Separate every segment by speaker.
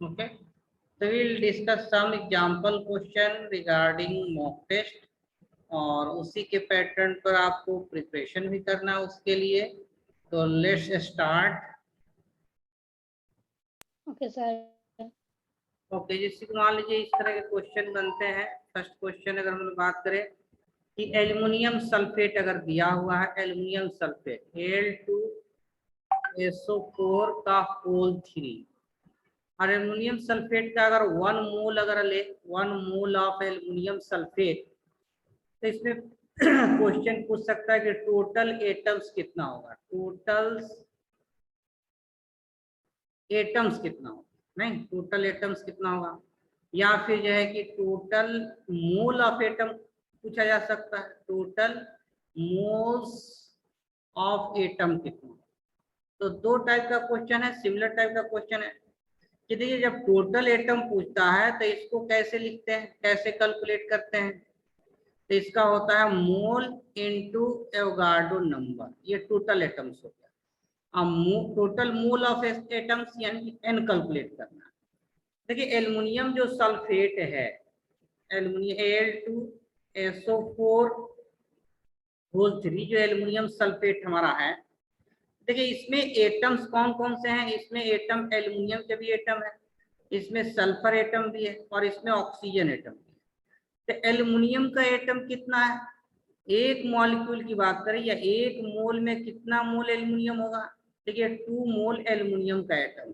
Speaker 1: Okay, तो will discuss some example question regarding mock test, और उसी के पैटर्न पर आपको प्रिपरेशन भी करना है उसके लिए। तो let's start.
Speaker 2: Okay sir.
Speaker 1: Okay, जैसे कि मान लीजिए इस तरह के क्वेश्चन बनते हैं। फर्स्ट क्वेश्चन अगर हम बात करें कि एल्युमिनियम सल्फेट अगर दिया हुआ है, एल्युमिनियम सल्फेट Al2SO4 का होल 3, और एल्युमिनियम सल्फेट का अगर 1 मोल अगर ले, 1 मोल ऑफ एल्युमिनियम सल्फेट, तो इसमें क्वेश्चन पूछ सकता है कि टोटल एटम्स कितना होगा, टोटल एटम्स कितना होगा, या फिर जो है कि टोटल मोल ऑफ एटम पूछा जा सकता है, टोटल मोल्स ऑफ एटम कितना। तो दो टाइप का क्वेश्चन है, सिमिलर टाइप का क्वेश्चन है कि देखिए जब टोटल एटम पूछता है तो इसको कैसे लिखते हैं, कैसे कैलकुलेट करते हैं, तो इसका होता है मोल इनटू एवोगाड्रो नंबर, ये टोटल एटम्स हो गया। अब टोटल मोल ऑफ एटम्स यानी एन कैलकुलेट करना। देखिए एल्युमिनियम जो सल्फेट है, एल्युमिनियम Al2SO4 होल 3 जो एल्युमिनियम सल्फेट हमारा है, देखिए इसमें एटम्स कौन कौन से हैं, इसमें एटम एल्युमिनियम के भी एटम है, इसमें सल्फर एटम भी है, और इसमें ऑक्सीजन एटम भी है। तो एल्युमिनियम का एटम कितना है, एक मॉलिक्यूल की बात करें या एक मोल में कितना मोल एल्युमिनियम होगा, देखिए 2 मोल एल्युमिनियम का एटम।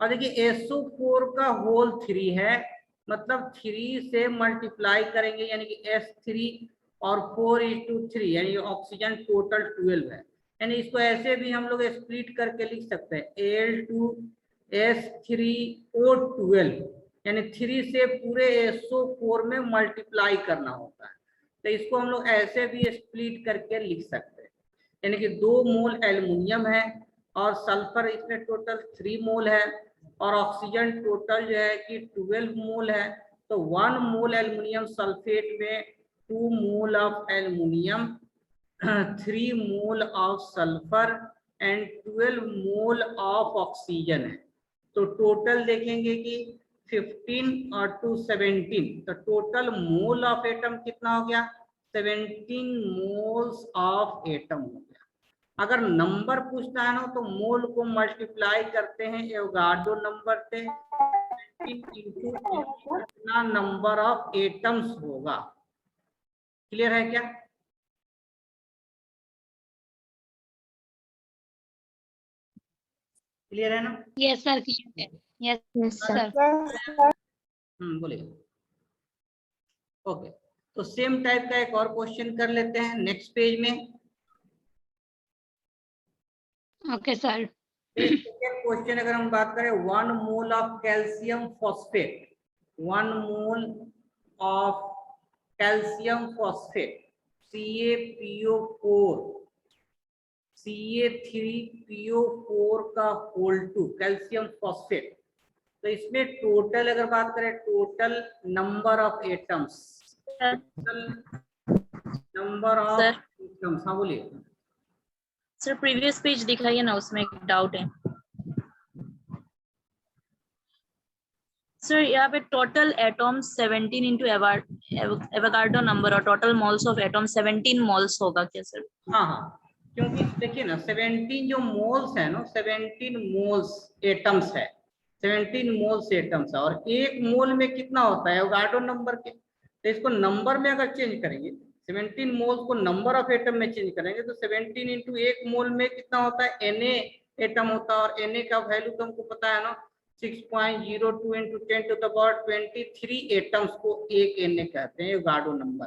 Speaker 1: और देखिए SO4 का होल 3 है, मतलब 3 से मल्टीप्लाई करेंगे यानी कि S3 और 4:3 यानी ऑक्सीजन टोटल 12 है। यानी इसको ऐसे भी हम लोग स्प्लिट करके लिख सकते हैं Al2S3O12, यानी 3 से पूरे SO4 में मल्टीप्लाई करना होता है, तो इसको हम लोग ऐसे भी स्प्लिट करके लिख सकते हैं। यानी कि 2 मोल एल्युमिनियम है और सल्फर इसमें टोटल 3 मोल है, और ऑक्सीजन टोटल जो है कि 12 मोल है। तो 1 मोल एल्युमिनियम सल्फेट में 2 mole of aluminium, 3 mole of sulphur and 12 mole of oxygen है। तो टोटल देखेंगे कि 15 और 2 17, तो टोटल मोल ऑफ एटम कितना हो गया, 17 मोल्स ऑफ एटम हो गया। अगर नंबर पूछता है ना तो मोल को मल्टीप्लाई करते हैं एवोगाड्रो नंबर से, कितना नंबर ऑफ एटम्स होगा। क्लियर है क्या? क्लियर है ना?
Speaker 2: यस सर, क्लियर है। Yes sir.
Speaker 1: बोलिए। ओके, तो सेम टाइप का एक और क्वेश्चन कर लेते हैं नेक्स्ट पेज में।
Speaker 2: Okay sir.
Speaker 1: क्वेश्चन अगर हम बात करें, 1 mole of calcium phosphate, 1 mole of calcium phosphate CaPO4 Ca3PO4 का होल 2 कैल्शियम फॉस्फेट। तो इसमें टोटल अगर बात करें, total number of atoms, number of atoms, हाँ बोलिए
Speaker 3: सर। प्रीवियस पेज दिखाइए ना, उसमें एक डाउट है सर। यहाँ पे total atoms 17 into Avogadro number और total moles of atom 17 moles होगा क्या सर?
Speaker 1: हाँ, क्योंकि देखिए ना 17 जो मोल्स है ना, 17 मोल्स एटम्स है, 17 मोल्स एटम्स है, और एक मोल में कितना होता है एवोगाड्रो नंबर के। तो इसको नंबर में अगर चेंज करेंगे, 17 मोल्स को नंबर ऑफ एटम में चेंज करेंगे, तो 17 इंटू एक मोल में कितना होता है, Na एटम होता है, और Na का वैल्यू तो हमको पता है ना, 6.02 into 10 to the power 23 atoms को एक Na कहते हैं एवोगाड्रो नंबर।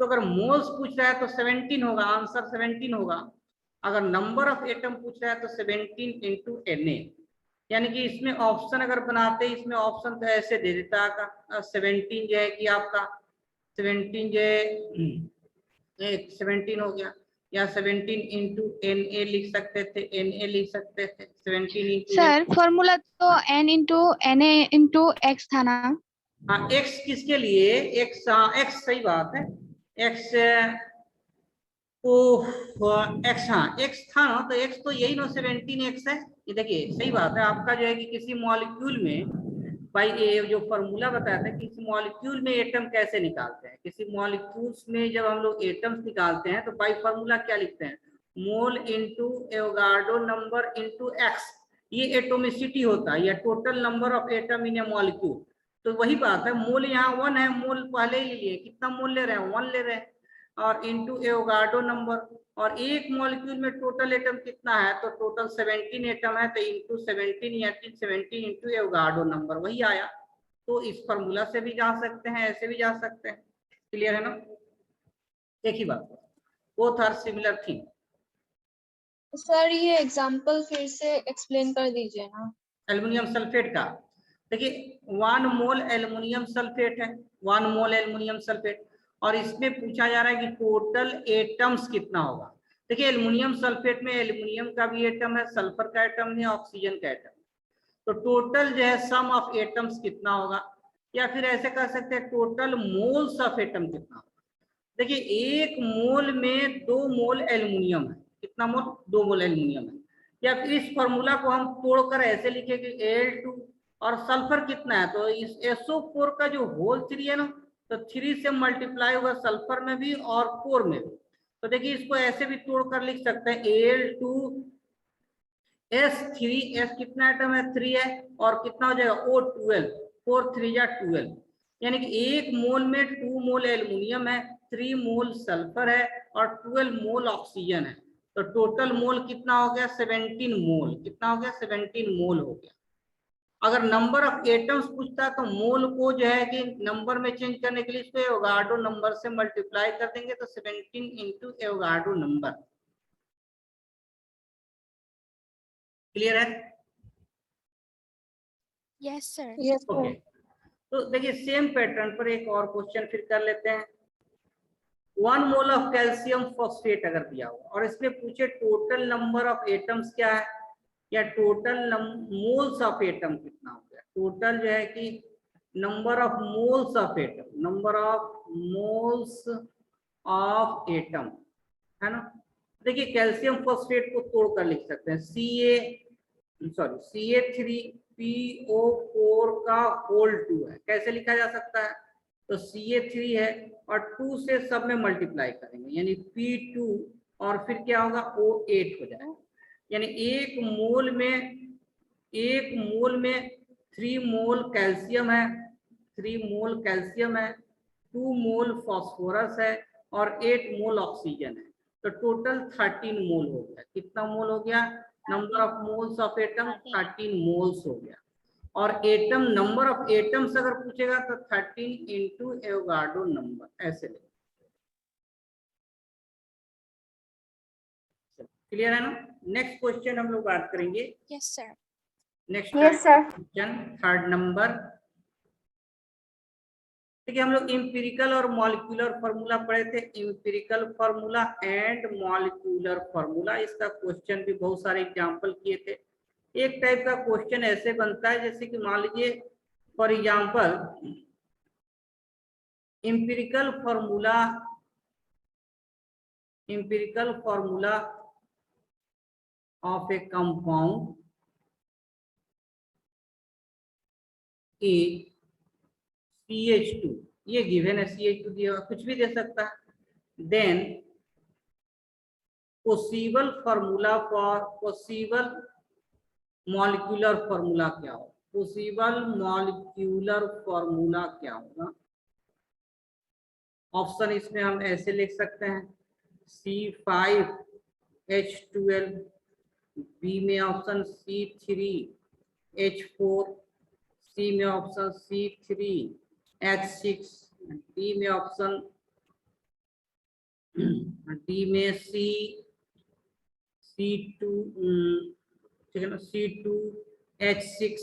Speaker 1: तो अगर मोल्स पूछ रहा है तो 17 होगा, आंसर 17 होगा। अगर नंबर ऑफ एटम पूछ रहा है तो 17 इंटू Na, यानी कि इसमें ऑप्शन अगर बनाते हैं, इसमें ऑप्शन तो ऐसे दे देता है 17 जो है कि आपका 17 जो है 17 हो गया, या 17 इंटू Na लिख सकते थे, Na लिख सकते थे 17 इंटू।
Speaker 2: सर फॉर्मूला तो n into Na into x था ना?
Speaker 1: हाँ, x किसके लिए, x, x सही बात है, x तो x, हाँ x था ना, तो x तो यही ना 17x है, ये देखिए सही बात है आपका जो है कि किसी मॉलिक्यूल में भाई ये जो फॉर्मूला बताया था किसी मॉलिक्यूल में एटम कैसे निकालते हैं, किसी मॉलिक्यूल्स में जब हम लोग एटम्स निकालते हैं तो बाई फॉर्मूला क्या लिखते हैं, mole into Avogadro number into X, ये एटोमिसिटी होता है या total number of atom in a molecule. तो वही बात है, मोल यहाँ 1 है, मोल पहले ही लिए, कितना मोल ले रहे हैं 1 ले रहे हैं, और इनटू एवोगाड्रो नंबर, और एक मॉलिक्यूल में टोटल एटम कितना है तो टोटल 17 एटम है, तो इनटू 17 या 17 इनटू एवोगाड्रो नंबर वही आया। तो इस फॉर्मूला से भी जा सकते हैं, ऐसे भी जा सकते हैं। क्लियर है ना, एक ही बात, both are similar thing.
Speaker 4: Sir ये एग्जांपल फिर से एक्सप्लेन कर दीजिए ना।
Speaker 1: एल्युमिनियम सल्फेट का देखिए 1 मोल एल्युमिनियम सल्फेट है, 1 मोल एल्युमिनियम सल्फेट, और इसमें पूछा जा रहा है कि टोटल एटम्स कितना होगा। देखिए एल्युमिनियम सल्फेट में एल्युमिनियम का भी एटम है, सल्फर का एटम है, ऑक्सीजन का एटम, तो टोटल जो है सम ऑफ एटम्स कितना होगा, या फिर ऐसे कह सकते हैं टोटल मोल्स ऑफ एटम कितना होगा। देखिए 1 मोल में 2 मोल एल्युमिनियम है, कितना मोल 2 मोल एल्युमिनियम है, या फिर इस फॉर्मूला को हम तोड़कर ऐसे लिखे कि Al2 और सल्फर कितना है, तो इस SO4 का जो होल 3 है ना, तो 3 से मल्टीप्लाई होगा सल्फर में भी और 4 में भी। तो देखिए इसको ऐसे भी तोड़कर लिख सकते हैं Al2 S3, S कितना एटम है 3 है, और कितना हो जाएगा O12, 4 3 या 12, यानी कि 1 मोल में 2 मोल एल्युमिनियम है, 3 मोल सल्फर है और 12 मोल ऑक्सीजन है, तो टोटल मोल कितना हो गया 17 मोल, कितना हो गया 17 मोल हो गया। अगर नंबर ऑफ एटम्स पूछता है तो मोल को जो है कि नंबर में चेंज करने के लिए इसको एवोगाड्रो नंबर से मल्टीप्लाई कर देंगे, तो 17 इंटू एवोगाड्रो नंबर। क्लियर है?
Speaker 2: Yes, sir.
Speaker 4: Yes
Speaker 1: okay,
Speaker 4: sir.
Speaker 1: तो देखिए सेम पैटर्न पर एक और क्वेश्चन फिर कर लेते हैं। 1 मोल ऑफ कैल्शियम फॉस्फेट अगर दिया हुआ और इसमें पूछे टोटल नंबर ऑफ एटम्स क्या है, या टोटल मोल्स ऑफ एटम कितना हो गया, टोटल जो है कि number of moles of atom, number of moles of atom, है ना। देखिए कैल्शियम फॉस्फेट को तोड़कर लिख सकते हैं, CA3PO4 का होल 2 है, कैसे लिखा जा सकता है, तो CA3 है और 2 से सब में मल्टीप्लाई करेंगे यानी P2, और फिर क्या होगा O8 हो जाएगा, यानी एक मोल में 3 मोल कैल्शियम है, 3 मोल कैल्शियम है, 2 मोल फास्फोरस है और 8 मोल ऑक्सीजन है, तो टोटल 13 मोल हो गया। कितना मोल हो गया, number of moles of atom 13 moles हो गया। और एटम नंबर ऑफ एटम्स अगर पूछेगा तो 13 इंटू एवोगाड्रो नंबर, ऐसे ले। क्लियर है ना। नेक्स्ट क्वेश्चन हम लोग बात करेंगे।
Speaker 2: Yes, sir.
Speaker 1: Next
Speaker 4: yes sir.
Speaker 1: Question 3rd number. देखिए हम लोग इंपिरिकल और मॉलिक्यूलर फार्मूला पढ़े थे, empirical formula and molecular formula, इसका क्वेश्चन भी बहुत सारे एग्जांपल किए थे। एक टाइप का क्वेश्चन ऐसे बनता है जैसे कि मान लीजिए for example empirical formula of A compound A CH2, ये गिवन है, CH2 दिया हुआ, कुछ भी दे सकता है। Then possible formula for possible molecular formula क्या हो, पॉसिबल मॉलिक्यूलर फार्मूला क्या होगा। ऑप्शन इसमें हम ऐसे लिख सकते हैं C5H12, बी में ऑप्शन C3H4, सी में ऑप्शन C3H6, डी में ऑप्शन डी में C2, ठीक है ना, C2H6।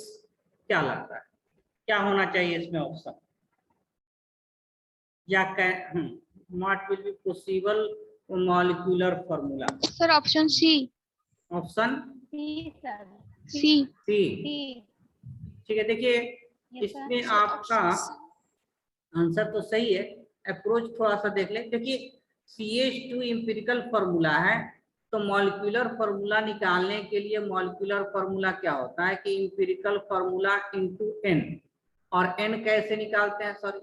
Speaker 1: क्या लगता है क्या होना चाहिए इसमें ऑप्शन, या what will be possible molecular formula.
Speaker 2: Sir, option C.
Speaker 1: Option
Speaker 2: C.
Speaker 1: सी, ठीक है। देखिए इसमें आपका आंसर तो सही है, अप्रोच थोड़ा सा देख ले। देखिए CH2 इंपिरिकल फार्मूला है, तो मॉलिक्यूलर फॉर्मूला निकालने के लिए मॉलिक्यूलर फॉर्मूला क्या होता है कि इंपिरिकल फॉर्मूला इनटू n, और n कैसे निकालते हैं, सॉरी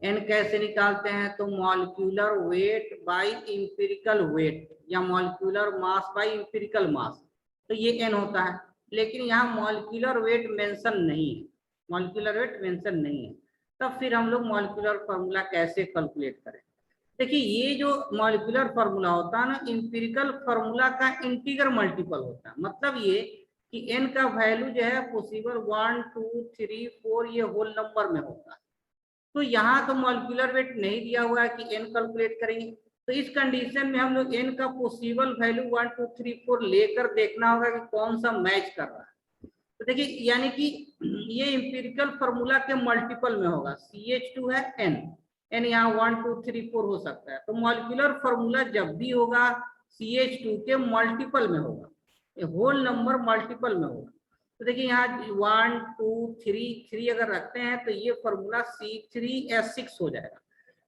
Speaker 1: n कैसे निकालते हैं, तो molecular weight by empirical weight या molecular mass by empirical mass, तो ये n होता है। लेकिन यहाँ मॉलिक्यूलर वेट मेंशन नहीं है, मॉलिक्यूलर वेट मेंशन नहीं है, तब फिर हम लोग मॉलिक्यूलर फॉर्मूला कैसे कैलकुलेट करें। देखिए ये जो मॉलिक्यूलर फॉर्मूला होता है ना, इंपिरिकल फॉर्मूला का इंटीग्रल मल्टीपल होता है। मतलब ये कि n का वैल्यू जो है पॉसिबल 1 2 3 4 ये होल नंबर में होता है। तो यहाँ तो मॉलिक्यूलर वेट नहीं दिया हुआ है कि n कैलकुलेट करेंगे, तो इस कंडीशन में हम लोग n का पॉसिबल वैल्यू 1 2 3 4 लेकर देखना होगा कि कौन सा मैच कर रहा है। तो देखिए यानी कि ये इंपिरिकल फॉर्मूला के मल्टीपल में होगा, CH2 है n, n यहाँ 1 2 3 4 हो सकता है, तो मॉलिक्यूलर फॉर्मूला जब भी होगा CH2 के मल्टीपल में होगा, होल नंबर मल्टीपल में होगा। तो देखिए यहाँ 1 2 3 अगर रखते हैं तो ये फॉर्मूला C3H6 हो जाएगा।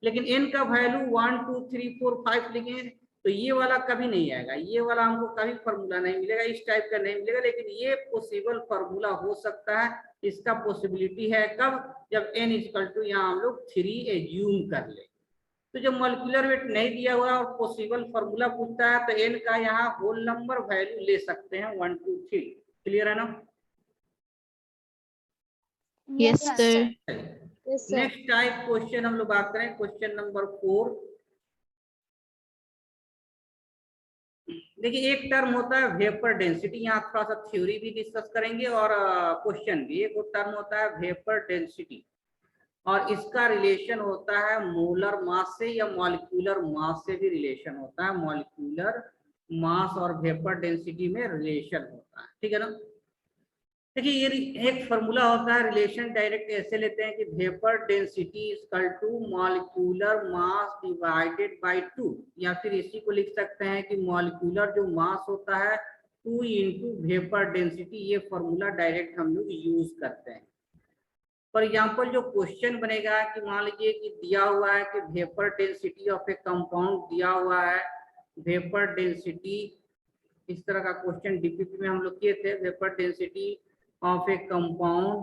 Speaker 1: लेकिन n का वैल्यू 1 2 3 4 5 लिखेंगे तो ये वाला कभी नहीं आएगा, ये वाला हमको कभी फॉर्मूला नहीं मिलेगा, इस टाइप का नहीं मिलेगा। लेकिन ये पॉसिबल फॉर्मूला हो सकता है, इसका पॉसिबिलिटी है कब, जब n इक्वल टू यहाँ हम लोग 3 एज्यूम कर ले। तो जब मॉलिक्यूलर वेट नहीं दिया हुआ और पॉसिबल फॉर्मूला पूछता है तो n का यहाँ होल नंबर वैल्यू ले सकते हैं 1 2 3। क्लियर है ना?
Speaker 2: Yes, sir.
Speaker 4: Yes, sir.
Speaker 1: Next type question हम लोग बात करें, क्वेश्चन नंबर 4। देखिए एक टर्म होता है वेपर डेंसिटी, यहाँ थोड़ा सा थ्योरी भी डिस्कस करेंगे और क्वेश्चन भी। एक टर्म होता है वेपर डेंसिटी और इसका रिलेशन होता है मोलर मास से या मॉलिक्यूलर मास से भी रिलेशन होता है। मॉलिक्यूलर मास और वेपर डेंसिटी में रिलेशन होता है, ठीक है ना? देखिए ये एक फॉर्मूला होता है, रिलेशन डायरेक्ट ऐसे लेते हैं कि vapour density equal to molecular mass divided by 2, या फिर इसी को लिख सकते हैं कि मॉलिक्यूलर जो मास होता है 2 इंटू वेपर डेंसिटी। ये फॉर्मूला डायरेक्ट हम लोग यूज करते हैं। फॉर एग्जाम्पल जो क्वेश्चन बनेगा कि मान लीजिए कि दिया हुआ है कि vapour density of A compound दिया हुआ है, वेपर डेंसिटी, इस तरह का क्वेश्चन डीपीपी में हम लोग किए थे, vapour density of a compound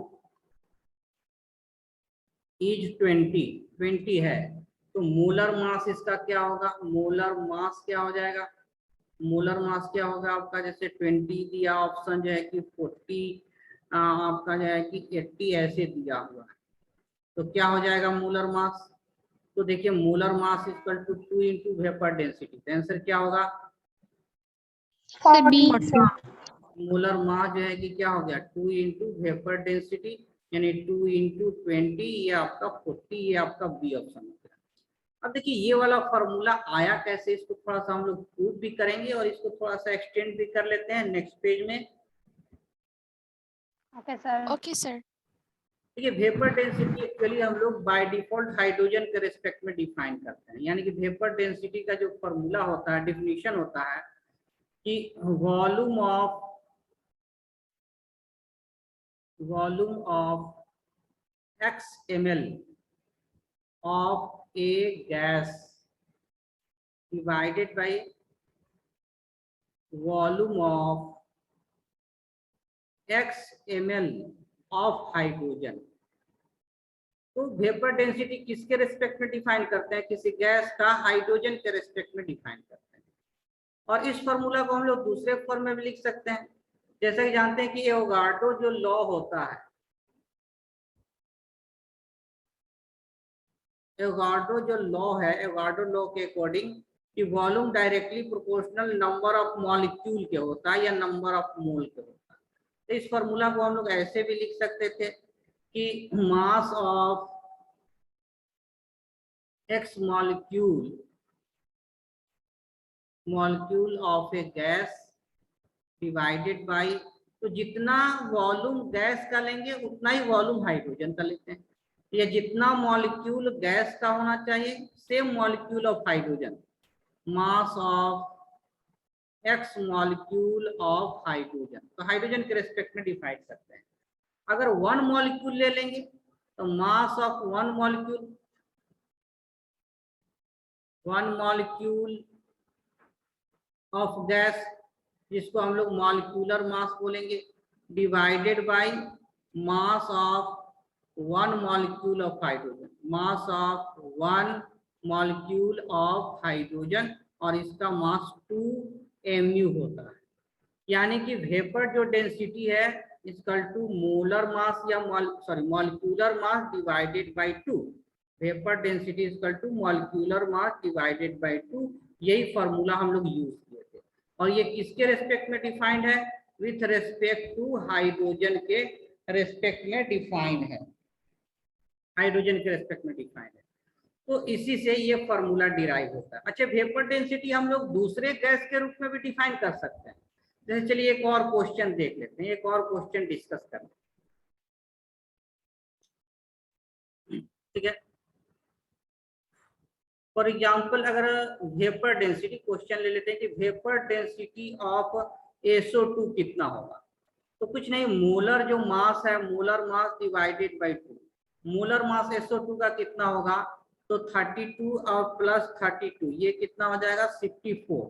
Speaker 1: is 20 है, तो मोलर मास इसका क्या होगा, मोलर मास क्या हो जाएगा, मोलर मास क्या होगा आपका, जैसे 20 दिया ऑप्शन जो है कि 40 आपका जो है कि 80 ऐसे दिया हुआ है, तो क्या हो जाएगा मोलर मास। तो देखिए molar mass equal to 2 into vapour density, तो आंसर क्या होगा,
Speaker 2: Sir, B.
Speaker 1: मोलर मास जो है कि क्या हो गया 2 इंटू वेपर डेंसिटी, यानी 2 इंटू 20, ये आपका 40, ये आपका बी ऑप्शन हो गया। अब देखिए ये वाला फॉर्मूला आया कैसे, इसको थोड़ा सा हम लोग प्रूव भी करेंगे और इसको थोड़ा सा एक्सटेंड भी कर लेते हैं नेक्स्ट पेज में।
Speaker 2: Okay, sir. Okay, sir.
Speaker 1: देखिए वेपर डेंसिटी एक्चुअली हम लोग बाय डिफॉल्ट हाइड्रोजन के रेस्पेक्ट में डिफाइन करते हैं, यानी कि वेपर डेंसिटी का जो फॉर्मूला होता है, डिफिनीशन होता है कि volume of x ml of a gas divided by volume of x ml of hydrogen। तो वेपर डेंसिटी किसके रेस्पेक्ट में डिफाइन करते हैं, किसी गैस का हाइड्रोजन के रेस्पेक्ट में डिफाइन करते हैं। और इस फॉर्मूला को हम लोग दूसरे फॉर्म में भी लिख सकते हैं, जैसा कि जानते हैं कि एवोगाड्रो जो लॉ होता है, एवोगाड्रो जो लॉ है, एवोगाड्रो लॉ के अकॉर्डिंग कि volume directly proportional number of molecule के होता है या नंबर ऑफ मोल के होता है। तो इस फॉर्मूला को हम लोग ऐसे भी लिख सकते थे कि mass of x molecule of A gas divided by, तो जितना वॉल्यूम गैस का लेंगे उतना ही वॉल्यूम हाइड्रोजन का लेते हैं, या जितना मॉलिक्यूल गैस का होना चाहिए same molecule of hydrogen, mass of x molecule of hydrogen. तो हाइड्रोजन के रेस्पेक्ट में डिफाइन करते हैं। अगर 1 मॉलिक्यूल ले लेंगे तो मास ऑफ 1 मॉलिक्यूल ऑफ गैस, जिसको हम लोग मॉलिक्यूलर मास बोलेंगे, divided by mass of one molecule of hydrogen, mass of one molecule of hydrogen, और इसका मास 2 mu होता है। यानी कि वेपर जो डेंसिटी है इक्वल टू मोलर मास या molecular mass divided by 2। Vapour density equal to molecular mass divided by 2, यही फॉर्मूला हम लोग यूज किए थे। और ये किसके रेस्पेक्ट में डिफाइंड है? विथ रेस्पेक्ट टू हाइड्रोजन के रेस्पेक्ट में डिफाइंड है, हाइड्रोजन के रेस्पेक्ट में डिफाइंड है। तो इसी से ये फॉर्मूला डिराइव होता है। अच्छा, वेपर डेंसिटी हम लोग दूसरे गैस के रूप में भी डिफाइन कर सकते हैं। जैसे चलिए एक और क्वेश्चन देख लेते हैं, एक और क्वेश्चन डिस्कस कर लेते हैं, ठीक है। फॉर एग्जाम्पल अगर वेपर डेंसिटी क्वेश्चन ले लेते हैं कि वेपर डेंसिटी ऑफ SO2 कितना होगा, तो कुछ नहीं, मोलर जो मास है, molar mass divided by 2। Molar mass SO2 का कितना होगा, तो 32 और प्लस 32 ये कितना हो जाएगा, 64।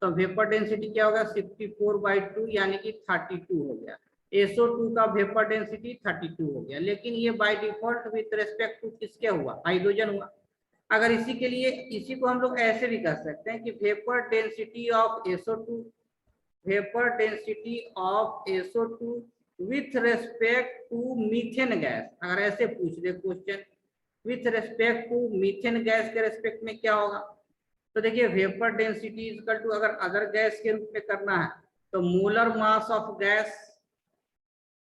Speaker 1: तो वेपर डेंसिटी क्या होगा, 64/2 यानी कि 32 हो गया। SO2 का वेपर डेंसिटी 32 हो गया, लेकिन ये by default with respect to किसके हुआ, हाइड्रोजन हुआ। अगर इसी के लिए, इसी को हम लोग ऐसे भी कर सकते हैं कि vapour density of SO2, vapour density of SO2 with respect to methane gas. अगर ऐसे पूछ दे question, with respect to methane gas के रेस्पेक्ट में क्या होगा, तो देखिए वेपर डेंसिटी इक्वल टू, अगर अदर गैस के रूप में करना है तो मोलर मास ऑफ गैस,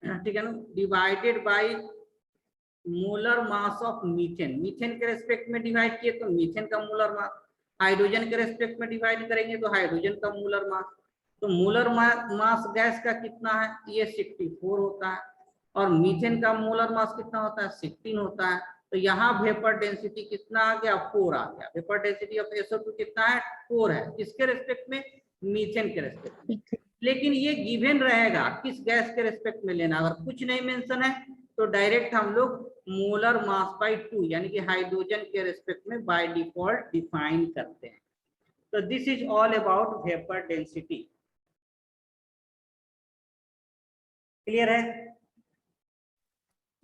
Speaker 1: ठीक है ना, divided by molar mass of methane. Methane के रेस्पेक्ट में डिवाइड किए तो मीथेन का मोलर मास, हाइड्रोजन के रेस्पेक्ट में डिवाइड करेंगे तो हाइड्रोजन का मोलर मास। तो मोलर मास गैस का कितना है, ये 64 होता है, और मीथेन का मोलर मास कितना होता है, 16 होता है। तो यहाँ वेपर डेंसिटी कितना आ गया, 4 आ गया। वेपर डेंसिटी ऑफ SO2 कितना है, 4 है। किसके रेस्पेक्ट में, मीथेन के रेस्पेक्ट में। लेकिन ये गिवन रहेगा किस गैस के रेस्पेक्ट में लेना। अगर कुछ नहीं मेंशन है तो डायरेक्ट हम लोग मोलर मास बाय 2 यानी कि हाइड्रोजन के रेस्पेक्ट में बाय डिफॉल्ट डिफाइन करते हैं। तो this is all about vapour density. Clear है?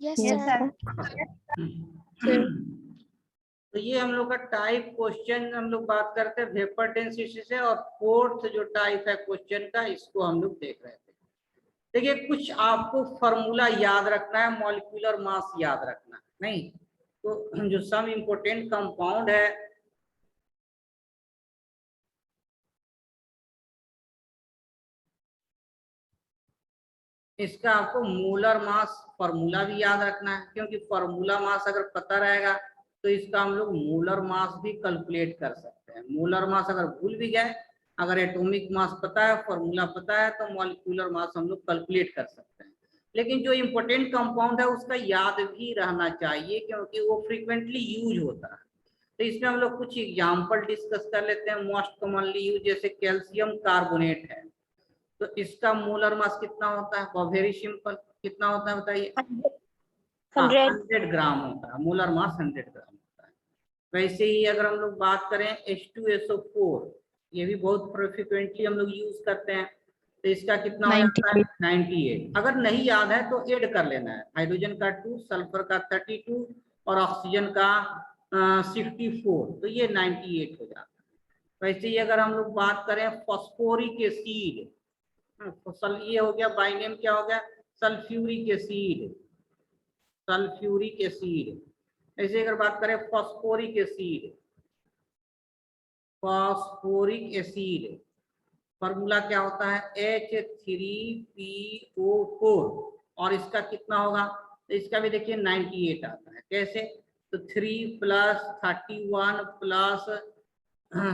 Speaker 4: Yes sir.
Speaker 1: तो ये हम लोग का टाइप क्वेश्चन हम लोग बात करते हैं वेपर डेंसिटी से, और फोर्थ जो टाइप है क्वेश्चन का, इसको हम लोग देख रहे थे। देखिए कुछ आपको फॉर्मूला याद रखना है, मॉलिक्यूलर मास याद रखना है, नहीं तो जो सम इम्पोर्टेंट कंपाउंड है, इसका आपको मोलर मास फॉर्मूला भी याद रखना है, क्योंकि फॉर्मूला मास अगर पता रहेगा तो इसका हम लोग मोलर मास भी कैलकुलेट कर सकते हैं। मोलर मास अगर भूल भी गए, अगर एटॉमिक मास पता है, फॉर्मूला पता है, तो मॉलिक्यूलर मास हम लोग कैलकुलेट कर सकते हैं। लेकिन जो इम्पोर्टेंट कंपाउंड है उसका याद भी रहना चाहिए, क्योंकि वो फ्रीक्वेंटली यूज होता है। तो इसमें हम लोग कुछ एग्जाम्पल डिस्कस कर लेते हैं। मोस्ट कॉमनली यूज जैसे कैल्शियम कार्बोनेट है, तो इसका मोलर मास कितना होता है, वो वेरी सिंपल, कितना होता है बताइए, 100 ग्राम होता है। मोलर मास 100 ग्राम होता है। वैसे ही अगर हम लोग बात करें H2SO4, ये भी बहुत फ्रिक्वेंटली हम लोग यूज करते हैं, तो इसका कितना हो जाता है, 98। अगर नहीं याद है तो ऐड कर लेना है, हाइड्रोजन का 2, सल्फर का 32 और ऑक्सीजन का 64, तो ये 98 हो जाता है। वैसे ही अगर हम लोग बात करें फॉस्फोरिक एसिड, ये हो गया बाय नेम, क्या हो गया, सल्फ्यूरिक एसिड, सल्फ्यूरिक एसिड। ऐसे अगर बात करें phosphoric acid, phosphoric acid formula क्या होता है, H3PO4, और इसका कितना होगा, तो इसका भी देखिए 98 आता है। कैसे, तो 3 + 31 +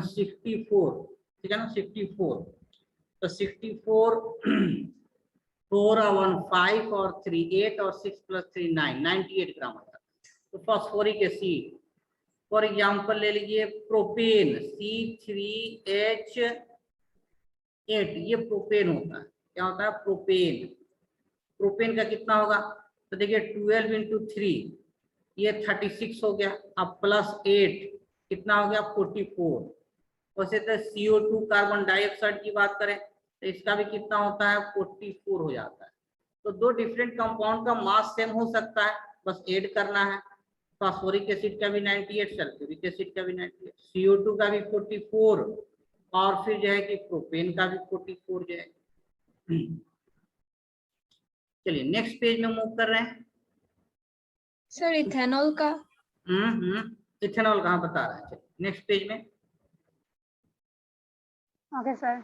Speaker 1: 64, ठीक है ना, 64, तो 64 4 और 1 5 और 3 8 और 6 + 3 9, 98 ग्राम आता है। तो फॉस्फोरिक एसिड फॉर एग्जाम्पल ले लीजिए प्रोपेन, C3H8, ये प्रोपेन होता है। क्या होता है, प्रोपेन। प्रोपेन का कितना होगा, तो देखिए 12 × 3 ये 36 हो गया, अब +8 कितना हो गया, 44, वैसे तो CO2 कार्बन डाइऑक्साइड की बात करें तो इसका भी कितना होता है 44 हो जाता है। तो दो डिफरेंट कंपाउंड का मास सेम हो सकता है, बस ऐड करना है। फास्फोरिक एसिड का भी 98, सल्फ्यूरिक एसिड का भी 98, CO2 का भी 44 और फिर जो है कि प्रोपेन का भी 44 जो है। चलिए नेक्स्ट पेज में मूव कर रहे हैं।
Speaker 4: सर इथेनॉल का।
Speaker 1: इथेनॉल कहाँ बता रहे हैं, नेक्स्ट पेज में।
Speaker 2: Okay, sir.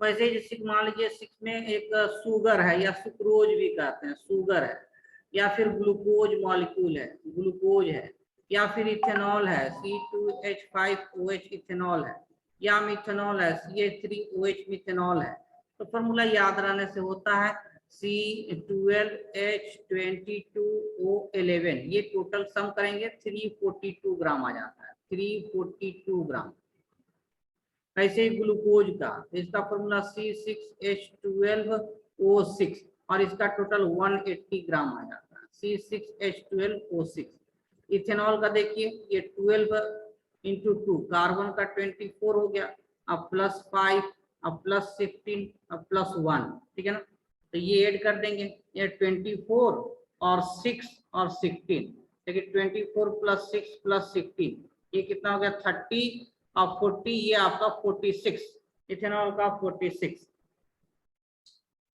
Speaker 1: वैसे जैसे मान लीजिए 6 में एक शुगर है या सुक्रोज भी कहते हैं, शुगर है, या फिर ग्लूकोज मॉलिक्यूल है, ग्लूकोज है, या फिर इथेनॉल है C2H5OH इथेनॉल है, या मिथेनॉल है CH3OH मिथेनॉल है। तो फॉर्मूला याद रहने से होता है C12H22O11, ये टोटल सम करेंगे 342 ग्राम आ जाता है, 342 ग्राम। ऐसे ही ग्लूकोज का, इसका फॉर्मूला C6H12O6 और इसका टोटल 180 ग्राम आ जाता है, C6H12O6। इथेनॉल का देखिए ये 12 × 2 कार्बन का 24 हो गया, अब +5 अब +16 अब +1, ठीक है ना। तो ये ऐड कर देंगे, ये 24 और 6 और 16, देखिए 24 + 6 + 16 ये कितना हो गया 30 और 40 ये आपका 46, इथेनॉल का 46,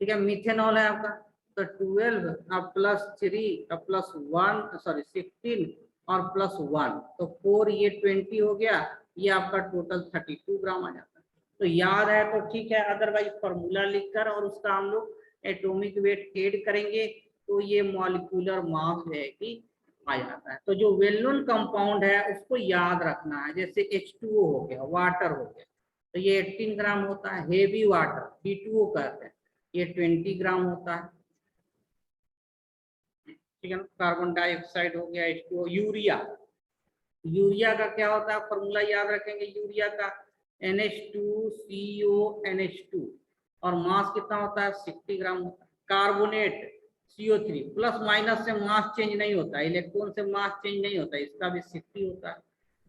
Speaker 1: ठीक है। मिथेनॉल है आपका तो 12 अब +3 अब +1 सॉरी 16 और +1 तो 4 ये 20 हो गया, ये आपका टोटल 32 ग्राम आ जाता है। तो याद है तो ठीक है, अदरवाइज फॉर्मूला लिखकर और उसका हम लोग एटॉमिक वेट ऐड करेंगे तो ये मॉलिक्यूलर मास जो है कि आ जाता है। तो जो वेल नोन कंपाउंड है उसको याद रखना है, जैसे H2O हो गया, वाटर हो गया तो ये 18 ग्राम होता है, हेवी वाटर C2O कहते हैं ये 20 ग्राम होता है, ठीक है ना। कार्बन डाइऑक्साइड हो गया H2O। यूरिया, यूरिया का क्या होता है फॉर्मूला याद रखेंगे, यूरिया का NH2CONH2 और मास कितना होता है 60 ग्राम होता है। कार्बोनेट CO3 प्लस माइनस से मास चेंज नहीं होता, इलेक्ट्रॉन से मास चेंज नहीं होता, इसका भी 60 होता है।